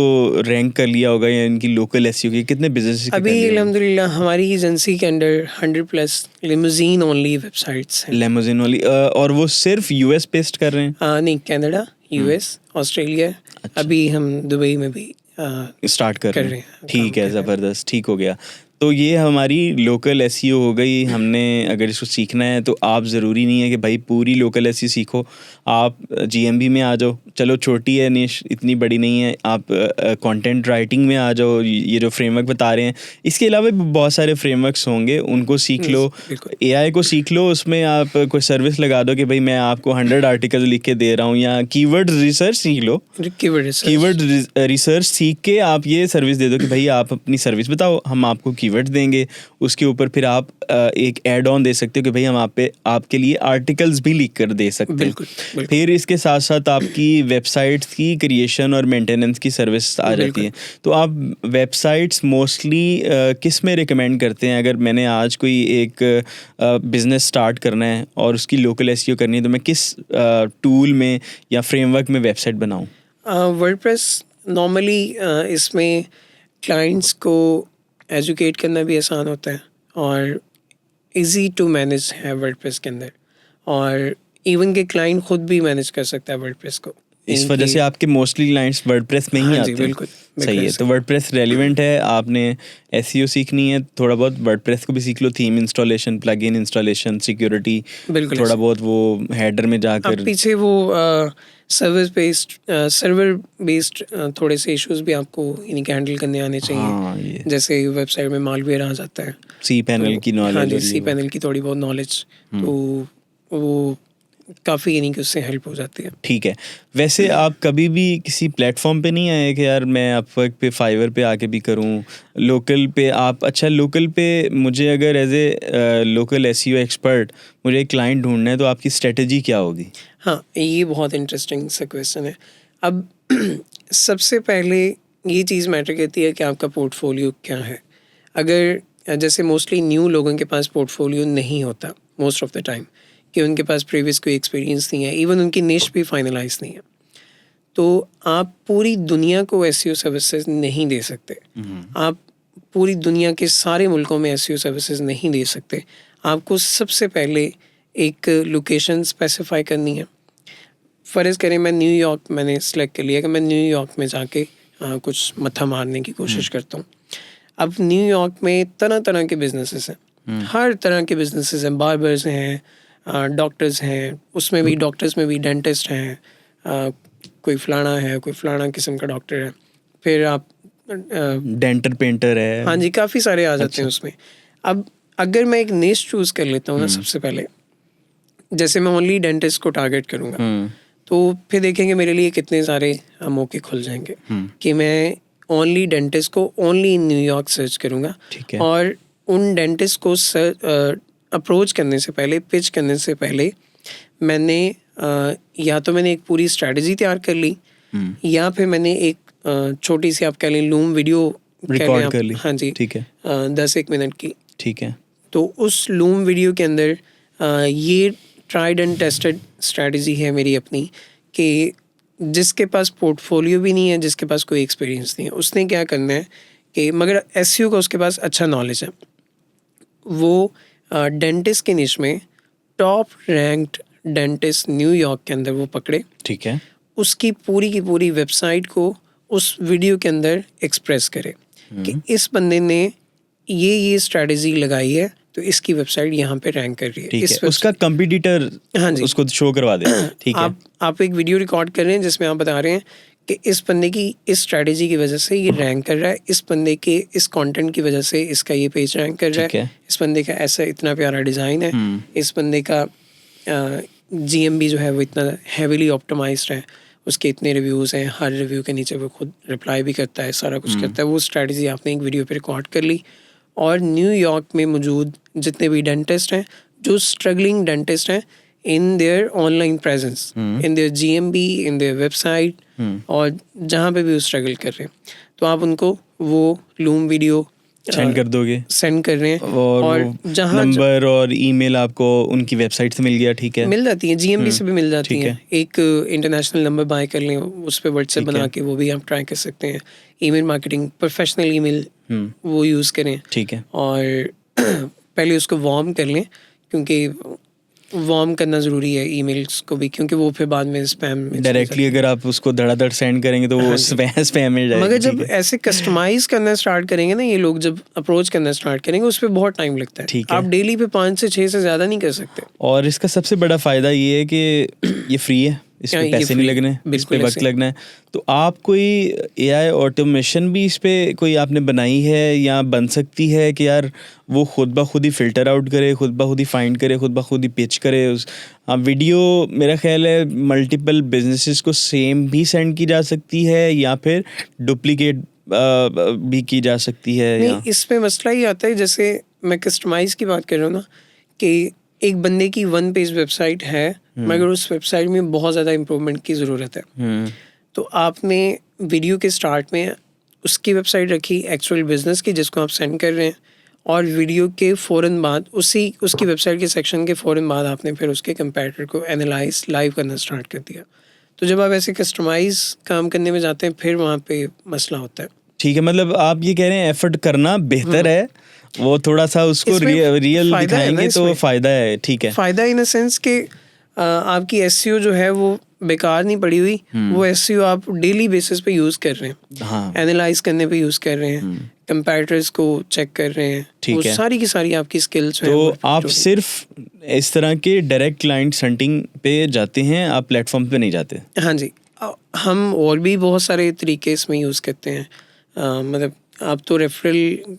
रैंक कर लिया होगा या इनकी लोकल एसईओ की कितने बिजनेस के कर अभी लिए होंगे? अल्हम्दुलिल्लाह हमारी एजेंसी के अंडर 100+ लिमोजीन ओनली वेबसाइट्स हैं। लेमोजिन वाली, और वो सिर्फ यूएस पेस्ट कर रहे हैं? नहीं, कनाडा, यूएस, ऑस्ट्रेलिया, अभी हम दुबई में भी स्टार्ट कर रहे हैं। हैं, ठीक काम है, कर रहे हैं। ज़बरदस्त, ठीक हो गया। तो ये हमारी लोकल एसईओ हो गई। हमने अगर इसको सीखना है तो आप ज़रूरी नहीं है कि भाई पूरी लोकल एसईओ सीखो, आप जीएमबी में आ जाओ, चलो छोटी है निश, इतनी बड़ी नहीं है। आप कंटेंट राइटिंग में आ जाओ, ये जो फ्रेमवर्क बता रहे हैं, इसके अलावा भी बहुत सारे फ्रेमवर्क्स होंगे, उनको सीख लो। बिल्कुल। एआई को सीख लो, उसमें आप कोई सर्विस लगा दो कि भाई मैं आपको 100 आर्टिकल लिख के दे रहा हूँ, या कीवर्ड रिसर्च सीख लो। कीवर्ड रिसर्च सीख के आप ये सर्विस दे दो कि भाई आप अपनी सर्विस बताओ, हम आपको कीवर्ड देंगे, उसके ऊपर फिर आप एक ऐड ऑन दे सकते हो कि भाई हम आपके लिए आर्टिकल्स भी लिख कर दे सकते हैं। बिल्कुल। फिर इसके साथ साथ आपकी वेबसाइट्स की क्रिएशन और मेंटेनेंस की सर्विस आ जाती है। तो आप वेबसाइट्स मोस्टली किस में रिकमेंड करते हैं? अगर मैंने आज कोई एक बिजनेस स्टार्ट करना है और उसकी लोकल एसईओ करनी है, तो मैं किस टूल में या फ्रेमवर्क में वेबसाइट बनाऊँ? वर्डप्रेस नॉर्मली इसमें क्लाइंट्स को एजुकेट करना भी आसान होता है और इजी टू मैनेज है वर्डप्रेस के अंदर, और इवन के क्लाइंट खुद भी मैनेज कर सकता है वर्डप्रेस को। इस वजह से आपके मोस्टली क्लाइंट्स वर्डप्रेस में ही हाँ आते जी, हैं। बिल्कुल। सही है, तो वर्डप्रेस रेलिवेंट है। आपने एसईओ सीखनी है, थोड़ा बहुत वर्डप्रेस को भी सीख लो, theme installation, plugin installation, security, बिल्कुल थोड़ा बहुत वो हेडर में अब जाकर। पीछे वो सर्वर बेस्ड थोड़े से इश्यूज भी आपको यानी कि हैंडल करने आने चाहिए। हाँ, ये जैसे वेबसाइट में मालवेयर आ जाता है, सी पैनल की नॉलेज। हाँ जी, सी पैनल की थोड़ी बहुत नॉलेज, तो वो काफ़ी यानी कि उससे हेल्प हो जाती है। ठीक है। वैसे आप कभी भी किसी प्लेटफॉर्म पे नहीं आए कि यार मैं अपवर्क पे, फाइवर पे आके भी करूं, लोकल पे आप? अच्छा, लोकल पे मुझे अगर as a local SEO expert मुझे एक क्लाइंट ढूंढना है, तो आपकी स्ट्रेटजी क्या होगी? हाँ, ये बहुत इंटरेस्टिंग सा क्वेश्चन है। अब सबसे पहले ये चीज़ मैटर करती है कि आपका पोर्टफोलियो क्या है। अगर जैसे मोस्टली न्यू लोगों के पास पोर्टफोलियो नहीं होता मोस्ट ऑफ द टाइम, कि उनके पास प्रीवियस कोई एक्सपीरियंस नहीं है, इवन उनकी निश भी फाइनलाइज नहीं है, तो आप पूरी दुनिया को एसईओ सर्विसेज नहीं दे सकते। आप पूरी दुनिया के सारे मुल्कों में एसईओ सर्विसेज नहीं दे सकते। आपको सबसे पहले एक लोकेशन स्पेसिफाई करनी है। फ़र्ज़ करें मैं न्यूयॉर्क मैंने सेलेक्ट कर लिया कि मैं न्यूयॉर्क में जाके कुछ मत्था मारने की कोशिश करता हूँ। अब न्यूयॉर्क में तरह तरह के बिजनेसेस हैं, हर तरह के बिजनेसेस हैं, बार्बर्स हैं, डॉक्टर्स हैं, उसमें भी डॉक्टर्स में भी डेंटिस्ट हैं, कोई फलाना है, कोई फलाना किस्म का डॉक्टर है, फिर आप डेंटर पेंटर है। हाँ जी, काफ़ी सारे आ जाते हैं उसमें। अब अगर मैं एक निश चूज़ कर लेता हूँ ना, सबसे पहले जैसे मैं ओनली डेंटिस्ट को टारगेट करूँगा, तो फिर देखेंगे मेरे लिए कितने सारे मौके खुल जाएंगे कि मैं ओनली डेंटिस्ट को ओनली इन न्यूयॉर्क सर्च करूँगा। ठीक है। और उन डेंटिस्ट को अप्रोच करने से पहले, पिच करने से पहले मैंने या तो मैंने एक पूरी स्ट्रैटेजी तैयार कर ली, या फिर मैंने एक छोटी सी आप कह लें लूम वीडियो रिकॉर्ड कर ली। हाँ जी, ठीक है। 10-1 मिनट की। ठीक है। तो उस लूम वीडियो के अंदर ये ट्राइड एंड टेस्टेड स्ट्रैटेजी है मेरी अपनी, कि जिसके पास पोर्टफोलियो भी नहीं है, जिसके पास कोई एक्सपीरियंस नहीं है, उसने क्या करना है कि मगर एसईओ का उसके पास अच्छा नॉलेज है, वो डेंटिस्ट के निश में टॉप रैंक्ड डेंटिस्ट न्यूयॉर्क के अंदर वो पकड़े, ठीक है, उसकी पूरी की पूरी वेबसाइट को उस वीडियो के अंदर एक्सप्रेस करे कि इस बंदे ने ये स्ट्रेटजी लगाई है तो इसकी वेबसाइट यहाँ पे रैंक कर रही है। ठीक इस है, उसका कंपटीटर हाँ जी, उसको शो करवा दे। ठीक है, आप एक वीडियो रिकॉर्ड कर रहे हैं जिसमें आप बता रहे हैं कि इस बंदे की इस स्ट्रेटजी की वजह से ये रैंक कर रहा है, इस बंदे के इस कंटेंट की वजह से इसका ये पेज रैंक कर रहा ठीक है, है। इस बंदे का ऐसा इतना प्यारा डिज़ाइन है, इस बंदे का GMB जो है वो इतना हैवीली ऑप्टिमाइज्ड है, उसके इतने रिव्यूज़ हैं, हर रिव्यू के नीचे वो खुद रिप्लाई भी करता है, सारा कुछ करता है। वो स्ट्रेटजी आपने एक वीडियो पे रिकॉर्ड कर ली और न्यूयॉर्क में मौजूद जितने भी डेंटिस्ट हैं, जो स्ट्रगलिंग डेंटिस्ट हैं, in their online presence, in their GMB, in their website, और जहाँ पे भी वो स्ट्रगल कर रहे हैं, तो आप उनको वो लूम वीडियो सेंड कर दोगे, सेंड कर रहे हैं और जहाँ नंबर और ईमेल आपको उनकी वेबसाइट से मिल गया। ठीक है, मिल जाती है, GMB से भी मिल जाती ठीक है। है। एक इंटरनेशनल नंबर बाय कर लें, उस पर व्हाट्सएप ठीक बना है। के वो भी आप ट्राई कर सकते हैं। ईमेल मार्केटिंग, प्रोफेशनल ईमेल वो यूज़ करें, ठीक है, और पहले उसको वार्म कर लें, क्योंकि वार्म करना ज़रूरी है ईमेल्स को भी, क्योंकि वो फिर बाद में स्पैम में डायरेक्टली अगर आप उसको धड़ाधड़ सेंड करेंगे तो वो स्पैम में जाएगा। मगर जब ऐसे कस्टमाइज करना स्टार्ट करेंगे ना, ये लोग जब अप्रोच करना स्टार्ट करेंगे, उस पर बहुत टाइम लगता है। ठीक है। आप डेली पे 5 से 6 से ज़्यादा नहीं कर सकते। और इसका सबसे बड़ा फ़ायदा ये है कि ये फ्री है, इस पे ये पैसे नहीं लगने, इस पे बिल्कुल वक्त ऐसे। लगना है। तो आप कोई AI ऑटोमेशन भी इस पे कोई आपने बनाई है या बन सकती है कि यार वो खुद ब खुद ही फ़िल्टर आउट करे, खुद ब खुद ही फाइंड करे, खुद ब खुद ही पिच करे उस वीडियो? मेरा ख्याल है मल्टीपल बिजनेसेस को सेम भी सेंड की जा सकती है या फिर डुप्लीकेट भी की जा सकती है। नहीं, इसमें मसला ये आता है, जैसे मैं कस्टमाइज की बात कर रहा हूँ ना, कि एक बंदे की 1 पेज वेबसाइट है, मगर उस वेबसाइट में बहुत ज़्यादा इम्प्रूवमेंट की ज़रूरत है। तो आपने वीडियो के स्टार्ट में उसकी वेबसाइट रखी एक्चुअल बिजनेस की, जिसको आप सेंड कर रहे हैं, और वीडियो के फ़ौरन बाद उसकी वेबसाइट के सेक्शन के फ़ौरन बाद आपने फिर उसके कंपैरेटर को एनालाइज लाइव करना स्टार्ट कर दिया। तो जब आप ऐसे कस्टमाइज काम करने में जाते हैं, फिर वहाँ पे मसला होता है। ठीक है, मतलब आप ये कह रहे हैं एफर्ट करना बेहतर है, वो थोड़ा सा उसको इसमें रियल फायदा है ना, दिखाएंगे तो इसमें फ़ायदा है। ठीक है, फ़ायदा इन अ सेंस कि आपकी SEO जो है वो बेकार नहीं पड़ी हुई, वो SEO आप डेली बेसिस पे यूज़ कर रहे हैं, हाँ, एनालाइज करने पे यूज़ कर रहे हैं, कंपैरेटर्स को चेक कर रहे हैं, ठीक वो है। सारी की सारी आपकी स्किल्स हैं। तो आप सिर्फ इस तरह के डायरेक्ट क्लाइंट हंटिंग पे जाते हैं, आप प्लेटफॉर्म पे नहीं जाते? हाँ जी, हम और भी बहुत सारे तरीके इसमें यूज़ करते हैं। मतलब आप तो रेफरल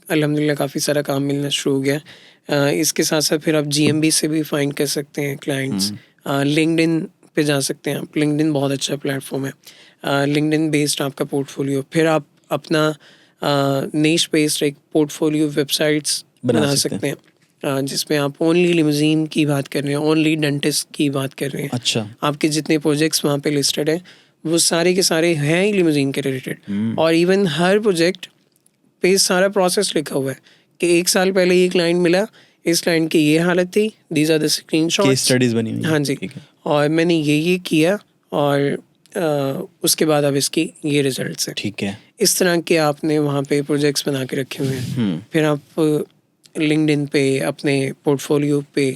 अल्हम्दुलिल्लाह काफ़ी सारा काम मिलना शुरू हो गया। इसके साथ साथ फिर आप GMB से भी फाइंड कर सकते हैं क्लाइंट्स। लिंक्डइन पे जा सकते हैं आप, लिंक्डइन बहुत अच्छा प्लेटफॉर्म है। लिंक्डइन बेस्ड आपका पोर्टफोलियो, फिर आप अपना निश बेस्ड एक पोर्टफोलियो वेबसाइट्स बना सकते हैं, जिसमें आप ओनली लिमोजीन की बात कर रहे हैं, ओनली डेंटिस्ट की बात कर रहे हैं। अच्छा, आपके जितने प्रोजेक्ट्स वहाँ पे लिस्टेड हैं वो सारे के सारे हैं ही लिमोजीन के रिलेटेड, और इवन हर प्रोजेक्ट पे सारा प्रोसेस लिखा हुआ है कि 1 साल पहले ये क्लाइंट मिला, इस क्लाइंट की ये हालत थी, these are the screenshots, case studies बनी हुई हैं। हाँ जी, ठीक है, और मैंने ये किया, और उसके बाद अब इसकी ये रिजल्ट्स हैं। ठीक है, इस तरह के आपने वहाँ पे प्रोजेक्ट्स बना के रखे हुए हैं। फिर आप लिंक्डइन पे अपने पोर्टफोलियो पे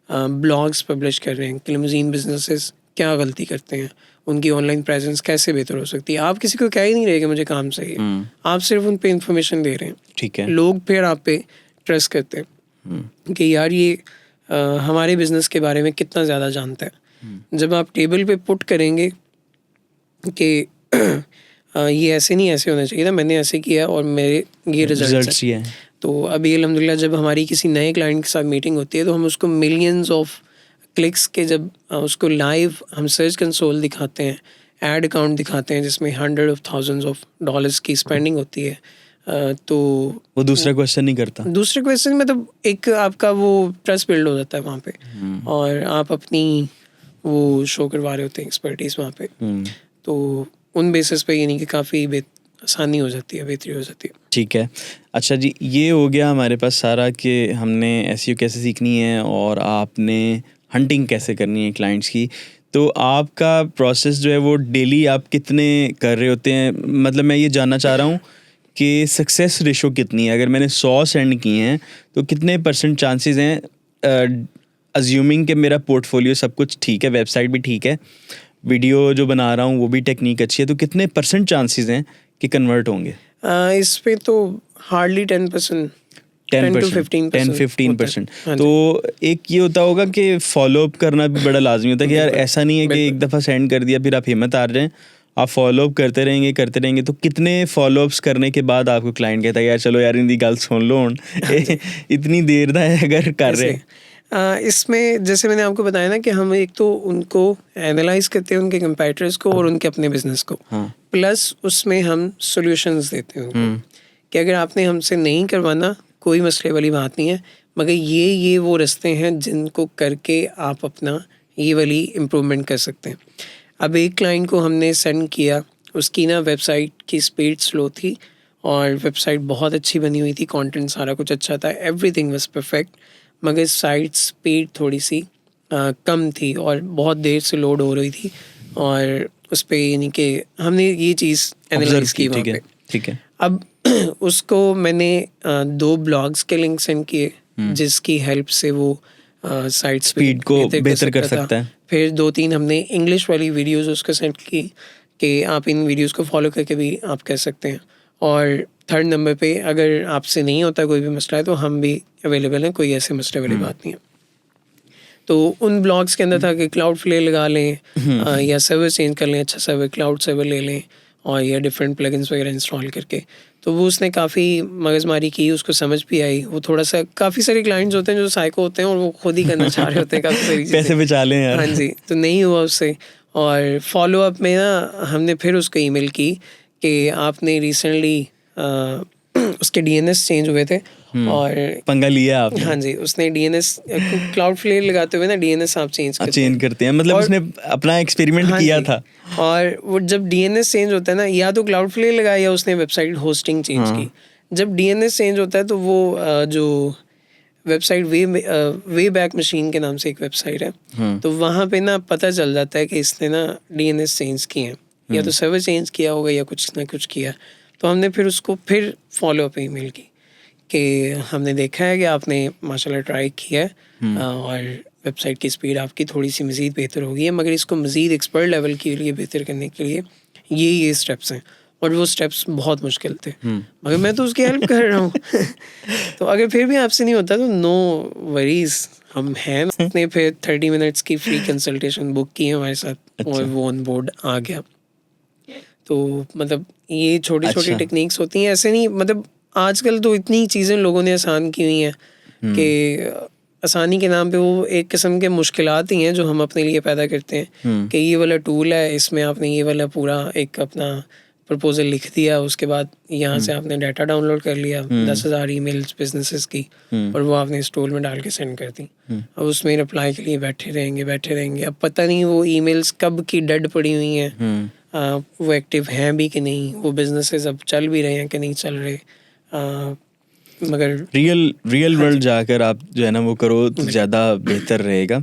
ब्लॉग्स पब्लिश कर रहे हैं कि लिमोजीन बिजनेसेस क्या गलती करते हैं, उनकी ऑनलाइन प्रेजेंस कैसे बेहतर हो सकती है। आप किसी को कह ही नहीं रहे कि मुझे काम चाहिए, आप सिर्फ उन पे इंफॉर्मेशन दे रहे हैं। ठीक है, लोग फिर आप पे ट्रस्ट करते हैं कि यार ये हमारे बिजनेस के बारे में कितना ज़्यादा जानता है। जब आप टेबल पे पुट करेंगे कि ये ऐसे नहीं ऐसे होना चाहिए था, मैंने ऐसे किया और मेरे ये रिजल्ट्स ये हैं। तो अभी अल्हम्दुलिल्लाह जब हमारी किसी नए क्लाइंट के साथ मीटिंग होती है तो हम उसको मिलियंस ऑफ क्लिक्स के जब उसको लाइव हम सर्च कंसोल दिखाते हैं, ऐड अकाउंट दिखाते हैं जिसमें $100 of thousands की स्पेंडिंग होती है, तो वो दूसरा क्वेश्चन नहीं करता। दूसरे क्वेश्चन में तो एक आपका वो ट्रस्ट बिल्ड हो जाता है वहाँ पे, और आप अपनी वो शो करवा रहे होते हैं एक्सपर्टीज वहाँ पे, तो उन बेसिस पे ये नहीं कि काफ़ी आसानी हो जाती है, बेहतरी हो जाती है। ठीक है, अच्छा जी, ये हो गया हमारे पास सारा कि हमने SEO कैसे सीखनी है और आपने हंटिंग कैसे करनी है क्लाइंट्स की। तो आपका प्रोसेस जो है वो डेली आप कितने कर रहे होते हैं? मतलब मैं ये जानना चाह रहा हूँ कि सक्सेस रेशो कितनी है? अगर मैंने 100 सेंड किए हैं तो कितने % चांसेस हैं अज्यूमिंग कि मेरा पोर्टफोलियो सब कुछ ठीक है, वेबसाइट भी ठीक है, वीडियो जो बना रहा हूँ वो भी टेक्निक अच्छी है, तो कितने % चांसेस हैं कि कन्वर्ट होंगे? इस पे तो हार्डली 10%, 10 to 15% 10-15%। हाँ जी। तो एक ये होता होगा कि फॉलोअप करना भी बड़ा लाजमी होता है कि यार ऐसा नहीं है कि एक दफ़ा सेंड कर दिया फिर आप हिम्मत हार जाएं, आप फॉलोअप करते रहेंगे। तो कितने फॉलोअप्स करने के बाद आपको क्लाइंट कहता है यार चलो यार इनकी गल सुन लो इतनी देर दा है अगर कर रहे हैं? इसमें जैसे मैंने आपको बताया ना कि हम एक तो उनको एनालाइज करते हैं, उनके कंपैटिटर्स को और उनके अपने बिजनेस को, हाँ। प्लस उसमें हम सॉल्यूशंस देते हैं उनको कि अगर आपने हमसे नहीं करवाना कोई मसले वाली बात नहीं है, मगर ये वो रास्ते हैं जिनको करके आप अपना ये वाली इम्प्रूवमेंट कर सकते हैं। अब एक क्लाइंट को हमने सेंड किया, उसकी ना वेबसाइट की स्पीड स्लो थी और वेबसाइट बहुत अच्छी बनी हुई थी, कंटेंट सारा कुछ अच्छा था, एवरीथिंग वाज परफेक्ट, मगर साइट स्पीड थोड़ी सी कम थी और बहुत देर से लोड हो रही थी और उस पर यानी कि हमने ये चीज़ एनालाइज की वहाँ पे। ठीक है। अब उसको मैंने 2 ब्लॉग्स के लिंक सेंड किए जिसकी हेल्प से वो साइट स्पीड को बेहतर कर सकता है। फिर 2-3 हमने इंग्लिश वाली वीडियोस उसको सेंड की कि आप इन वीडियोस को फॉलो करके भी आप कर सकते हैं। और 3rd नंबर पे अगर आपसे नहीं होता कोई भी मसला है तो हम भी अवेलेबल हैं, कोई ऐसे मसले वाली बात नहीं है। तो उन ब्लॉग्स के अंदर था कि क्लाउडफ्लेयर लगा लें या सर्वर चेंज कर लें, अच्छा सर्वर क्लाउड सर्वर ले लें और या डिफरेंट प्लगइन्स वगैरह इंस्टॉल करके। तो वो उसने काफ़ी मगजमारी की, उसको समझ भी आई। वो थोड़ा सा, काफ़ी सारे क्लाइंट्स होते हैं जो साइको होते हैं और वो खुद ही करना चाह रहे होते हैं काफ़ी सारी चीज़ें, पैसे बचा लें यार। हाँ जी, तो नहीं हुआ उससे। और फॉलो अप में ना हमने फिर उसको ईमेल की कि आपने रिसेंटली उसके डीएनएस चेंज हुए थे और पंगा लिया आपने। हाँ जी, उसने डीएनएस क्लाउडफ्लेयर लगाते हुए ना डीएनएस आप चेंज करते हैं, मतलब उसने अपना एक्सपेरिमेंट हाँ किया जी, था। और वो जब डीएनएस चेंज होता है ना, या तो क्लाउडफ्लेयर लगाया या उसने वेबसाइट होस्टिंग चेंज की। जब डीएनएस चेंज होता है तो वो जो वेबसाइट वे बैक मशीन के नाम से एक वेबसाइट है, तो वहाँ पे ना पता चल जाता है कि इसने ना डीएनएस चेंज किए हैं, या तो सर्वर चेंज किया होगा या कुछ ना कुछ किया। तो हमने फिर उसको फिर फॉलो अप ईमेल की कि हमने देखा है कि आपने माशाल्लाह ट्राई किया है और वेबसाइट की स्पीड आपकी थोड़ी सी मज़ीद बेहतर हो गई है, मगर इसको मज़ीद एक्सपर्ट लेवल के लिए बेहतर करने के लिए ये स्टेप्स हैं। और वो स्टेप्स बहुत मुश्किल थे, मगर मैं तो उसकी हेल्प कर रहा हूँ तो अगर फिर भी आपसे नहीं होता तो नो वरीज, हम हैं। उसने फिर 30 मिनट्स की फ्री कंसल्टेशन बुक की है हमारे साथ और वो ऑन बोर्ड आ गया। तो मतलब ये छोटी छोटी टेक्निक्स होती हैं, ऐसे नहीं, मतलब आजकल तो इतनी चीज़ें लोगों ने आसान की हुई हैं कि आसानी के नाम पे वो एक किस्म के मुश्किलात ही हैं जो हम अपने लिए पैदा करते हैं कि ये वाला टूल है, इसमें आपने ये वाला पूरा एक अपना प्रपोजल लिख दिया, उसके बाद यहाँ से आपने डाटा डाउनलोड कर लिया 10,000 ईमेल्स बिजनेसेस की और वो आपने स्टोर में डाल के सेंड कर दी। अब उसमें रिप्लाई के लिए बैठे रहेंगे। अब पता नहीं वो ईमेल्स कब की डेड पड़ी हुई हैं, वो एक्टिव हैं भी कि नहीं, वो बिजनेसेस अब चल भी रहे हैं कि नहीं चल रहे। मगर रियल वर्ल्ड जाकर आप जो है ना वो करो तो ज़्यादा बेहतर रहेगा।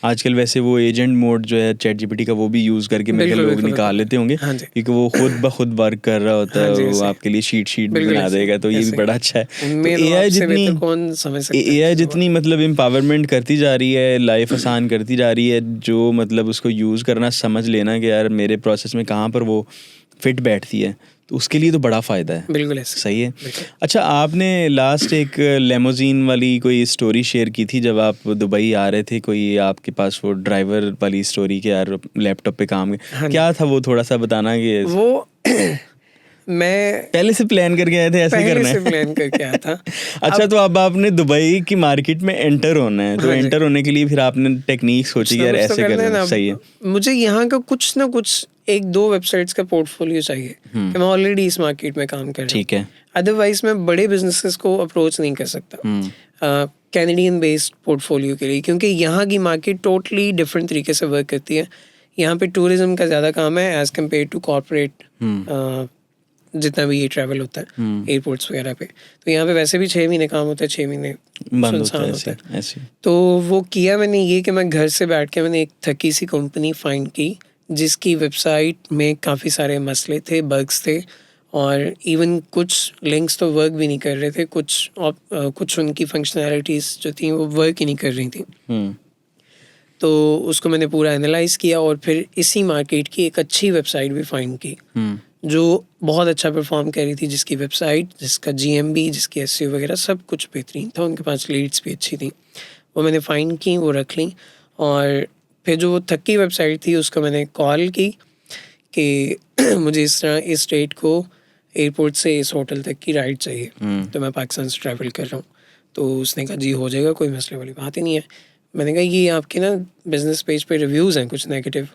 आजकल वैसे वो एजेंट मोड जो है चैट जीपीटी का वो भी यूज़ करके मेरे लोग निकाल लेते होंगे, क्योंकि वो खुद ब खुद वर्क कर रहा होता है, वो आपके लिए शीट बना देगा, तो ये भी बड़ा अच्छा है। तो एआई जितनी मतलब एम्पावरमेंट करती जा रही है, लाइफ आसान करती जा रही है, जो मतलब उसको यूज़ करना समझ लेना कि यार मेरे प्रोसेस में कहाँ पर वो फिट बैठती है, तो उसके लिए तो बड़ा फ़ायदा है। बिल्कुल ऐसे सही है। अच्छा, आपने लास्ट एक लेमोजीन वाली कोई स्टोरी शेयर की थी जब आप दुबई आ रहे थे, कोई आपके पास वो ड्राइवर वाली स्टोरी के यार लैपटॉप पे काम क्या था वो, थोड़ा सा बताना कि वो मैं पहले से प्लान करके आए थे ऐसे करना है? पहले से प्लान करके आया था। अच्छा, तो अब आपने दुबई की मार्केट में एंटर होना है, तो एंटर होने के लिए फिर आपने टेक्निक सोची यार ऐसे करना है। सही है। मुझे यहाँ का कुछ ना कुछ 1-2 वेबसाइट्स का पोर्टफोलियो चाहिए कि मैं ऑलरेडी इस मार्केट में काम कर रहा हूँ। ठीक है। अदरवाइज मैं बड़े बिजनेसेस को अप्रोच नहीं कर सकता कैनेडियन बेस्ड पोर्टफोलियो के लिए, क्योंकि यहाँ की मार्केट टोटली डिफरेंट तरीके से वर्क करती है। यहाँ पे टूरिज्म का ज़्यादा काम है एज कम्पेयर टू कॉर्पोरेट जितना भी ये ट्रैवल होता है एयरपोर्ट्स वगैरह पे। तो यहाँ पे वैसे भी 6 महीने काम होता है, 6 महीने सुनसान होता है। तो वो किया मैंने ये कि मैं घर से बैठ के मैंने एक थकी सी कंपनी फाइंड की जिसकी वेबसाइट में काफ़ी सारे मसले थे, बग्स थे, और इवन कुछ लिंक्स तो वर्क भी नहीं कर रहे थे, कुछ उनकी फंक्शनैलिटीज़ जो थी वो वर्क ही नहीं कर रही थी। तो उसको मैंने पूरा एनालाइज़ किया और फिर इसी मार्केट की एक अच्छी वेबसाइट भी फाइंड की जो बहुत अच्छा परफॉर्म कर रही थी, जिसकी वेबसाइट, जिसका GMB, जिसकी SEO वगैरह सब कुछ बेहतरीन था, उनके पास लीड्स भी अच्छी थी। वो मैंने फाइंड की, वो रख ली। और फिर जो वो थक्की वेबसाइट थी उसको मैंने कॉल की कि मुझे इस तरह इस डेट को एयरपोर्ट से इस होटल तक की राइड चाहिए, तो मैं पाकिस्तान से ट्रैवल कर रहा हूँ। तो उसने कहा जी हो जाएगा, कोई मसले वाली बात ही नहीं है। मैंने कहा ये आपके ना बिजनेस पेज पे रिव्यूज़ हैं कुछ नेगेटिव,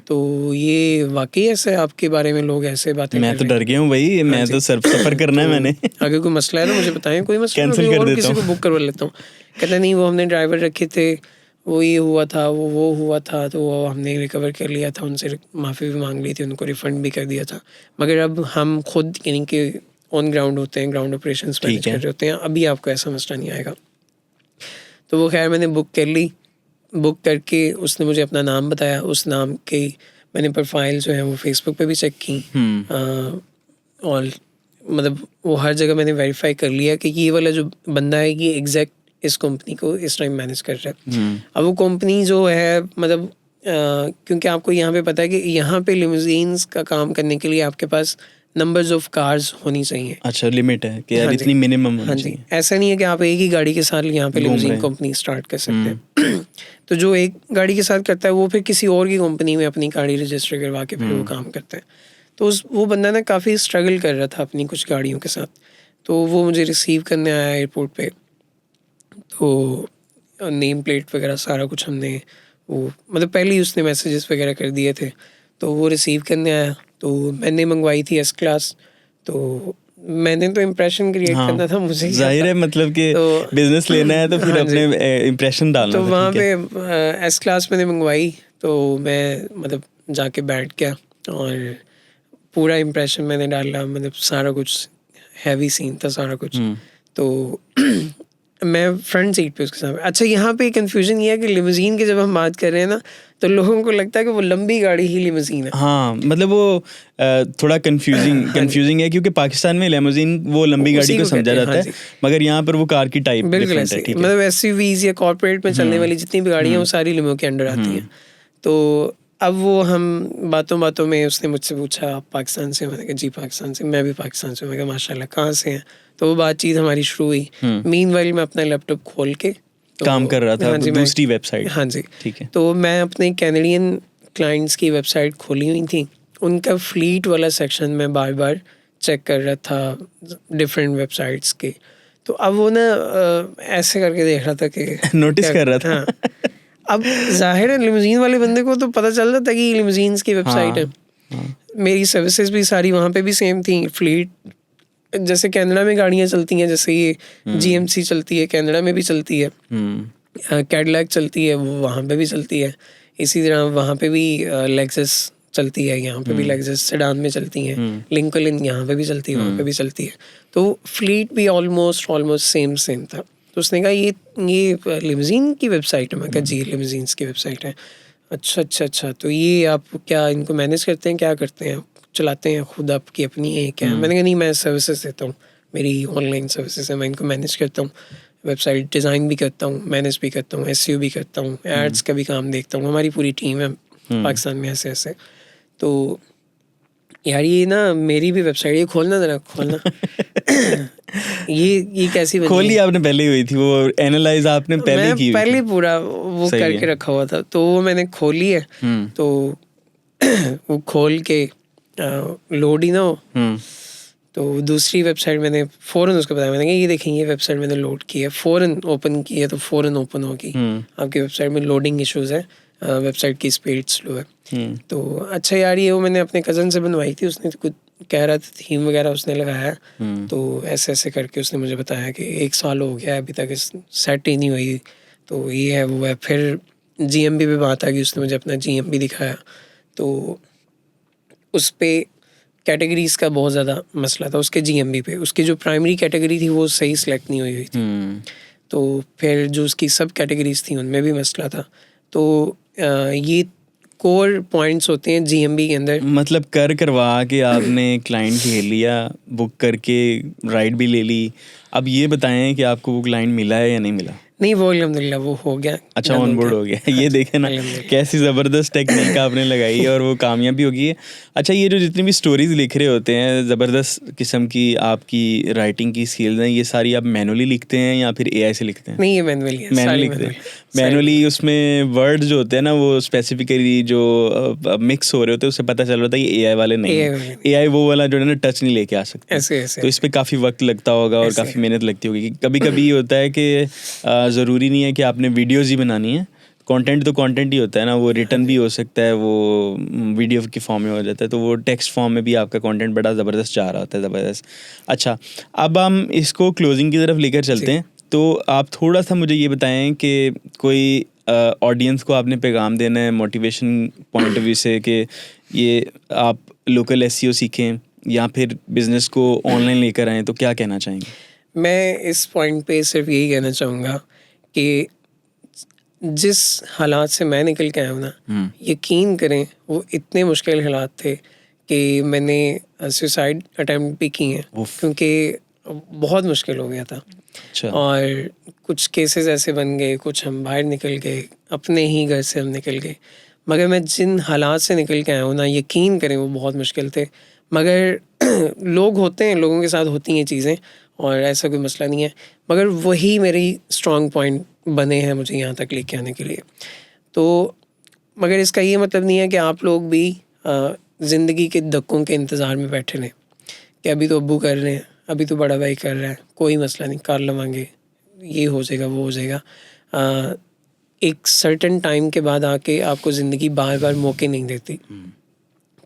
तो ये वाकई ऐसे है आपके बारे में लोग ऐसे बातें मैं कर तो रहे हैं? डर गया हूँ भाई, मैं तो सफ़र करना है तो मैंने। अगर कोई मसला है तो मुझे बताएं, कोई मसला नहीं, कैंसिल कोई कर और देता किसी को हूँ। बुक करवा लेता हूँ। कहता नहीं वो हमने ड्राइवर रखे थे, वो ये हुआ था, वो हुआ था, तो वो हमने रिकवर कर लिया था, उनसे माफ़ी भी मांग ली थी, उनको रिफ़ंड भी कर दिया था। मगर अब हम खुद यानी कि ऑन ग्राउंड होते हैं, ग्राउंड ऑपरेशंस मैनेज कर रहे होते हैं, अभी आपको ऐसा मसला नहीं आएगा। तो वो खैर मैंने बुक कर ली। बुक करके उसने मुझे अपना नाम बताया, उस नाम के मैंने प्रोफाइल जो है वो फेसबुक पे भी चेक की। और मतलब वो हर जगह मैंने वेरीफाई कर लिया कि ये वाला जो बंदा है ये एग्जैक्ट इस कंपनी को इस टाइम मैनेज कर रहा है। अब वो कंपनी जो है मतलब क्योंकि आपको यहाँ पे पता है कि यहाँ पे लिमोजीन्स का काम करने के लिए आपके पास नंबर्स ऑफ कार्स होनी चाहिए। अच्छा, लिमिट है कि यार हाँ जी, इतनी मिनिमम हाँ होनी जी, चाहिए। ऐसा नहीं है कि आप एक ही गाड़ी के साथ यहाँ पे घूम लिमोजीन रहे हैं। कंपनी स्टार्ट कर सकते हैं। तो जो एक गाड़ी के साथ करता है वो फिर किसी और की कंपनी में अपनी गाड़ी रजिस्टर करवा के फिर वो काम करता है। तो वो बंदा ना काफ़ी स्ट्रगल कर रहा था अपनी कुछ गाड़ियों के साथ, तो वो मुझे रिसीव करने आया एयरपोर्ट पे। तो नेम प्लेट वगैरह सारा कुछ हमने वो मतलब पहले ही उसने मैसेजेस वगैरह कर दिए थे, तो वो रिसीव करने आया। तो मैंने मंगवाई थी S क्लास, तो मैंने तो इम्प्रेशन क्रिएट हाँ, करना था, मुझे क्या जाहिर था। है, मतलब कि तो बिजनेस लेना है तो फिर हाँ जी, अपने इम्प्रेशन डालना तो था। वहाँ ठीक है। पे S क्लास मैंने मंगवाई, तो मैं मतलब जाके बैठ गया और पूरा इम्प्रेशन मैंने डाला, मतलब सारा कुछ हैवी सीन था सारा कुछ। तो मैं फ्रंट सीट पे उसके सामने। अच्छा यहाँ पे कंफ्यूजन ये है कि लिमोजीन की जब हम बात कर रहे हैं ना, तो लोगों को लगता है कि वो लंबी गाड़ी ही लिमोजीन है। हाँ, मतलब वो थोड़ा कंफ्यूजिंग है क्योंकि पाकिस्तान में लिमोजीन वो लंबी गाड़ी उसी को को समझा कहते हैं, हाँ जाता है, जी, मगर यहाँ पर वो कार की टाइप बिल्कुल डिफरेंट है। ऐसे ही। ठीक है। मतलब SUVs या कॉर्पोरेट में चलने वाली जितनी भी गाड़ियाँ वो सारी लिमो के अंडर आती हैं। तो अब वो हम बातों बातों में उसने मुझसे पूछा आप पाकिस्तान से? मैंने कहा जी पाकिस्तान से। मैं भी पाकिस्तान से। मैं कहा माशाल्लाह, कहाँ से हैं? तो वो बातचीत हमारी शुरू हुई। मीनवाइल मैं अपना लैपटॉप खोल के तो काम कर रहा था हाँ जी, दूसरी वेबसाइट। हाँ जी, ठीक है। तो मैं अपने कैनेडियन क्लाइंट्स की वेबसाइट खोली हुई थी, उनका फ्लीट वाला सेक्शन मैं बार बार चेक कर रहा था डिफरेंट वेबसाइट्स के। तो अब वो ना ऐसे करके देख रहा था कि नोटिस कर रहा था। हाँ, अब जाहिर है लिमोजीन वाले बंदे को तो पता चल जाता है कि ये लिमोजीन्स की वेबसाइट है। मेरी सर्विसेज भी सारी वहाँ पे भी सेम थी। फ्लीट जैसे कनाडा में गाड़ियाँ चलती हैं, जैसे ये GMC चलती है, कनाडा में भी चलती है, कैडिलैक चलती है, वो वहाँ पे भी चलती है। इसी तरह वहाँ पे भी लेक्सस चलती है, यहाँ पे भी लेक्सस सेडान में चलती हैं। लिंकन यहाँ पे भी चलती है, वहाँ पे भी चलती है। तो फ्लीट भी ऑलमोस्ट सेम था। तो उसने कहा ये लिमोजीन की वेबसाइट है? मैं कहा जी लिमोजीन्स की वेबसाइट है। अच्छा, तो ये आप क्या इनको मैनेज करते हैं, क्या करते हैं, चलाते हैं खुद, आपकी अपनी है क्या? मैंने कहा नहीं, मैं सर्विसेज देता हूँ, मेरी ऑनलाइन सर्विसेज है, मैं इनको मैनेज करता हूँ, वेबसाइट डिज़ाइन भी करता हूँ, मैनेज भी करता हूँ, SEO भी करता हूँ, एड्स का भी काम देखता हूँ, हमारी पूरी टीम है पाकिस्तान में ऐसे। तो यार ये ना मेरी भी वेबसाइट, ये खोलना ज़रा खोलना। ये कैसी बनी खोली है? आपने पहले ही हुई थी, वो एनालाइज आपने पहले मैं की हुई पहले थी। पूरा वो सही करके है। रखा हुआ था, तो वो मैंने खोली है। तो वो खोल के लोड ही ना हो, तो दूसरी वेबसाइट मैंने फ़ौरन उसको बताया, मैंने कहा ये देखें ये वेबसाइट मैंने लोड की है, फ़ौरन ओपन की है तो फ़ौरन ओपन होगी। आपकी वेबसाइट में लोडिंग इश्यूज़ है, वेबसाइट की स्पीड स्लो है। तो अच्छा यार ये वो मैंने अपने कज़न से बनवाई थी, उसने तो कुछ कह रहा था थीम वगैरह उसने लगाया। तो ऐसे करके उसने मुझे बताया कि 1 साल हो गया अभी तक सेट ही नहीं हुई, तो ये है वो है। फिर GMB पे बात आ गई, उसने मुझे अपना GMB दिखाया, तो उस पे कैटेगरीज का बहुत ज़्यादा मसला था उसके GMB पे। उसकी जो प्राइमरी कैटेगरी थी वो सही सेलेक्ट नहीं हुई थी। तो फिर जो उसकी सब कैटेगरीज थी उनमें भी मसला था। तो ये कोर पॉइंट्स होते हैं GMB के अंदर। मतलब करवा के आपने क्लाइंट ले लिया, बुक करके राइड भी ले ली। अब ये बताएं कि आपको वो क्लाइंट मिला है या नहीं मिला? नहीं, वो अल्हम्दुलिल्लाह वो हो गया। अच्छा, done ऑन बोर्ड हो गया। ये देखे ना अल्हम्दुलिल्लाह। कैसी ज़बरदस्त टेक्निक आपने लगाई है और वो कामयाब भी होगी है। अच्छा, ये जो जितनी भी स्टोरीज लिख रहे होते हैं, ज़बरदस्त किस्म की आपकी राइटिंग की स्किल्स हैं, ये सारी आप मैनुअली लिखते हैं या फिर एआई से लिखते हैं? नहीं, ये मैनुअली है, मैनुअली सारी लिखते हैं। मैनुअली। मैनुअली उसमें वर्ड जो होते हैं ना, वो स्पेसिफिकली जो मिक्स हो रहे होते हैं, उससे पता चल रहा था ये एआई वाले नहीं AI है। वाले नहीं। एआई वो वाला जो है ना, टच नहीं लेके आ सकते। ऐसे तो इस पे काफ़ी वक्त लगता होगा और ऐसे काफ़ी मेहनत लगती होगी। कभी कभी ये होता है कि ज़रूरी नहीं है कि आपने वीडियोज़ ही बनानी है। कंटेंट तो कंटेंट ही होता है ना, वो रिटर्न भी हो सकता है, वो वीडियो के फॉर्म में हो जाता है, तो वो टेक्स्ट फॉर्म में भी आपका कंटेंट बड़ा ज़बरदस्त जा रहा होता है, ज़बरदस्त। अच्छा, अब हम इसको क्लोजिंग की तरफ लेकर चलते हैं। तो आप थोड़ा सा मुझे ये बताएं कि कोई ऑडियंस को आपने पैगाम देना है मोटिवेशन पॉइंट ऑफ व्यू से कि ये आप लोकल एसईओ सीखें या फिर बिज़नेस को ऑनलाइन लेकर आएँ, तो क्या कहना चाहेंगे? मैं इस पॉइंट पे सिर्फ यही कहना चाहूँगा कि जिस हालात से मैं निकल के आया हूँ ना, यकीन करें वो इतने मुश्किल हालात थे कि मैंने सुसाइड अटेम्प्ट भी किए हैं, उफ। क्योंकि बहुत मुश्किल हो गया था। अच्छा। और कुछ केसेस ऐसे बन गए, कुछ हम बाहर निकल गए, अपने ही घर से हम निकल गए। मगर मैं जिन हालात से निकल के आया हूँ ना, यकीन करें वो बहुत मुश्किल थे। मगर लोग होते हैं, लोगों के साथ होती हैं चीज़ें, और ऐसा कोई मसला नहीं है। मगर वही मेरी स्ट्रॉन्ग पॉइंट बने हैं मुझे यहाँ तक लेके आने के लिए। तो मगर इसका ये मतलब नहीं है कि आप लोग भी ज़िंदगी के धक्कों के इंतज़ार में बैठे रहें कि अभी तो अब्बू कर रहे हैं, अभी तो बड़ा भाई कर रहा है, कोई मसला नहीं, कर लवांगे, ये हो जाएगा, वो हो जाएगा। एक सर्टेन टाइम के बाद आके आपको ज़िंदगी बार बार मौके नहीं देती।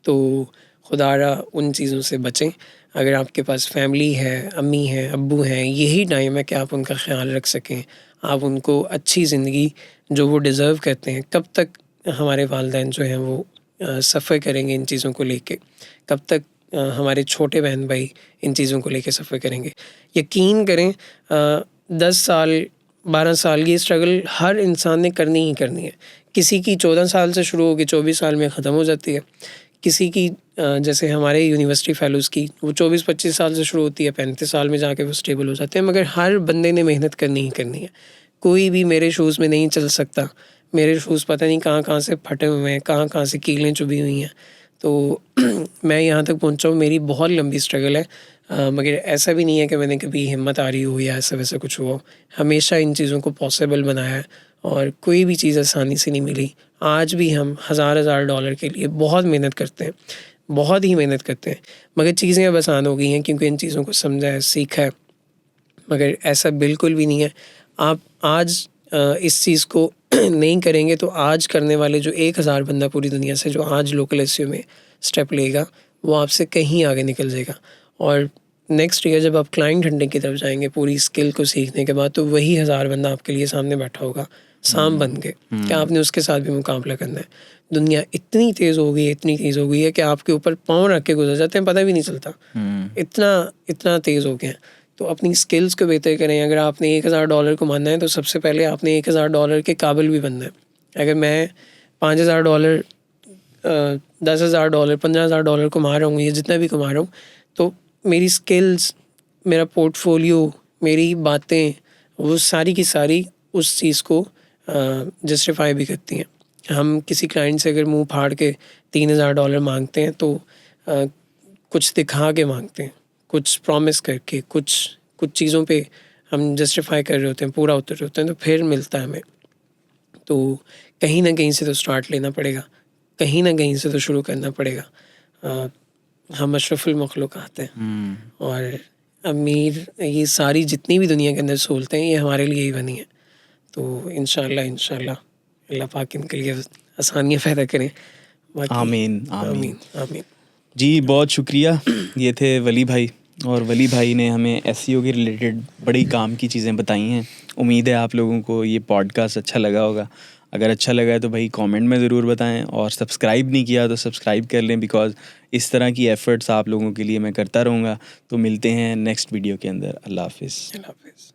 तो खुदारा उन चीज़ों से बचें। अगर आपके पास फैमिली है, अम्मी हैं, अब्बू हैं, यही टाइम है कि आप उनका ख्याल रख सकें, आप उनको अच्छी ज़िंदगी जो वो डिज़र्व करते हैं। कब तक हमारे वालिदैन जो हैं वो सफ़र करेंगे इन चीज़ों को लेके? कब तक हमारे छोटे बहन भाई इन चीज़ों को लेके सफ़र करेंगे? यकीन करें 10 साल 12 साल ये स्ट्रगल हर इंसान ने करनी ही करनी है। किसी की 14 साल से शुरू होकर 24 साल में ख़त्म हो जाती है। किसी की जैसे हमारे यूनिवर्सिटी फ़ेलोज़ की वो 24-25 साल से शुरू होती है, 35 साल में जाके वो स्टेबल हो जाते हैं। मगर हर बंदे ने मेहनत करनी ही करनी है। कोई भी मेरे शूज़ में नहीं चल सकता। मेरे शूज़ पता नहीं कहाँ-कहाँ से फटे हुए हैं, कहाँ-कहाँ से कीलें चुभी हुई हैं। तो मैं यहाँ तक पहुँचा हूँ, मेरी बहुत लंबी स्ट्रगल है। मगर ऐसा भी नहीं है कि मैंने कभी हिम्मत हारी हो या ऐसा वैसा कुछ हुआ हो। हमेशा इन चीज़ों को पॉसिबल बनाया है और कोई भी चीज़ आसानी से नहीं मिली। आज भी हम हज़ार-हज़ार डॉलर के लिए बहुत मेहनत करते हैं, बहुत ही मेहनत करते हैं। मगर चीज़ें अब आसान हो गई हैं क्योंकि इन चीज़ों को समझा है, सीखा है। मगर ऐसा बिल्कुल भी नहीं है। आप आज इस चीज़ को नहीं करेंगे तो आज करने वाले जो 1000 बंदा पूरी दुनिया से जो आज लोकल एसईओ में स्टेप लेगा, वो आपसे कहीं आगे निकल जाएगा। और नेक्स्ट ईयर जब आप क्लाइंट हंटिंग की तरफ जाएँगे पूरी स्किल को सीखने के बाद, तो वही 1000 बंदा आपके लिए सामने बैठा होगा, साम बन के, कि आपने उसके साथ भी मुकाबला करना है। दुनिया इतनी तेज़ हो गई है, इतनी तेज़ हो गई है कि आपके ऊपर पाँव रख के गुज़र जाते हैं, पता भी नहीं चलता। इतना तेज़ हो गया है। तो अपनी स्किल्स को बेहतर करें। अगर आपने $1000 कमाना है तो सबसे पहले आपने $1000 के काबिल भी बनना है। अगर मैं $5000 $10,000 $15,000 कमा रहा हूँ या जितना भी कमा रहा हूँ, तो मेरी स्किल्स, मेरा पोर्टफोलियो, मेरी बातें, वो सारी की सारी उस चीज़ को जस्टिफाई भी करती हैं। हम किसी क्लाइंट से अगर मुंह फाड़ के $3000 मांगते हैं तो कुछ दिखा के मांगते हैं, कुछ प्रॉमिस करके, कुछ चीज़ों पे हम जस्टिफाई कर रहे होते हैं, पूरा उतर रहे होते हैं, तो फिर मिलता है हमें। तो कहीं ना कहीं से तो स्टार्ट लेना पड़ेगा, कहीं ना कहीं से तो शुरू करना पड़ेगा। हम अशरफुल मखलूक़ात हैं और अमीर, ये सारी जितनी भी दुनिया के अंदर सहूलतें हैं ये हमारे लिए ही बनी हैं। तो इंशाल्लाह अल्लाह पाक इनके लिए आसानियाँ पैदा करें। बाकी आमीन आमीन। आमीन आमीन। जी, बहुत शुक्रिया। ये थे वली भाई, और वली भाई ने हमें एसईओ के रिलेटेड बड़ी काम की चीज़ें बताई हैं। उम्मीद है आप लोगों को ये पॉडकास्ट अच्छा लगा होगा। अगर अच्छा लगा है तो भाई कमेंट में ज़रूर बताएं, और सब्सक्राइब नहीं किया तो सब्सक्राइब कर लें, बिकॉज़ इस तरह की एफ़र्ट्स आप लोगों के लिए मैं करता रहूँगा। तो मिलते हैं नेक्स्ट वीडियो के अंदर। अल्लाह हाफ़िज़। अल्लाह हाफ़िज़।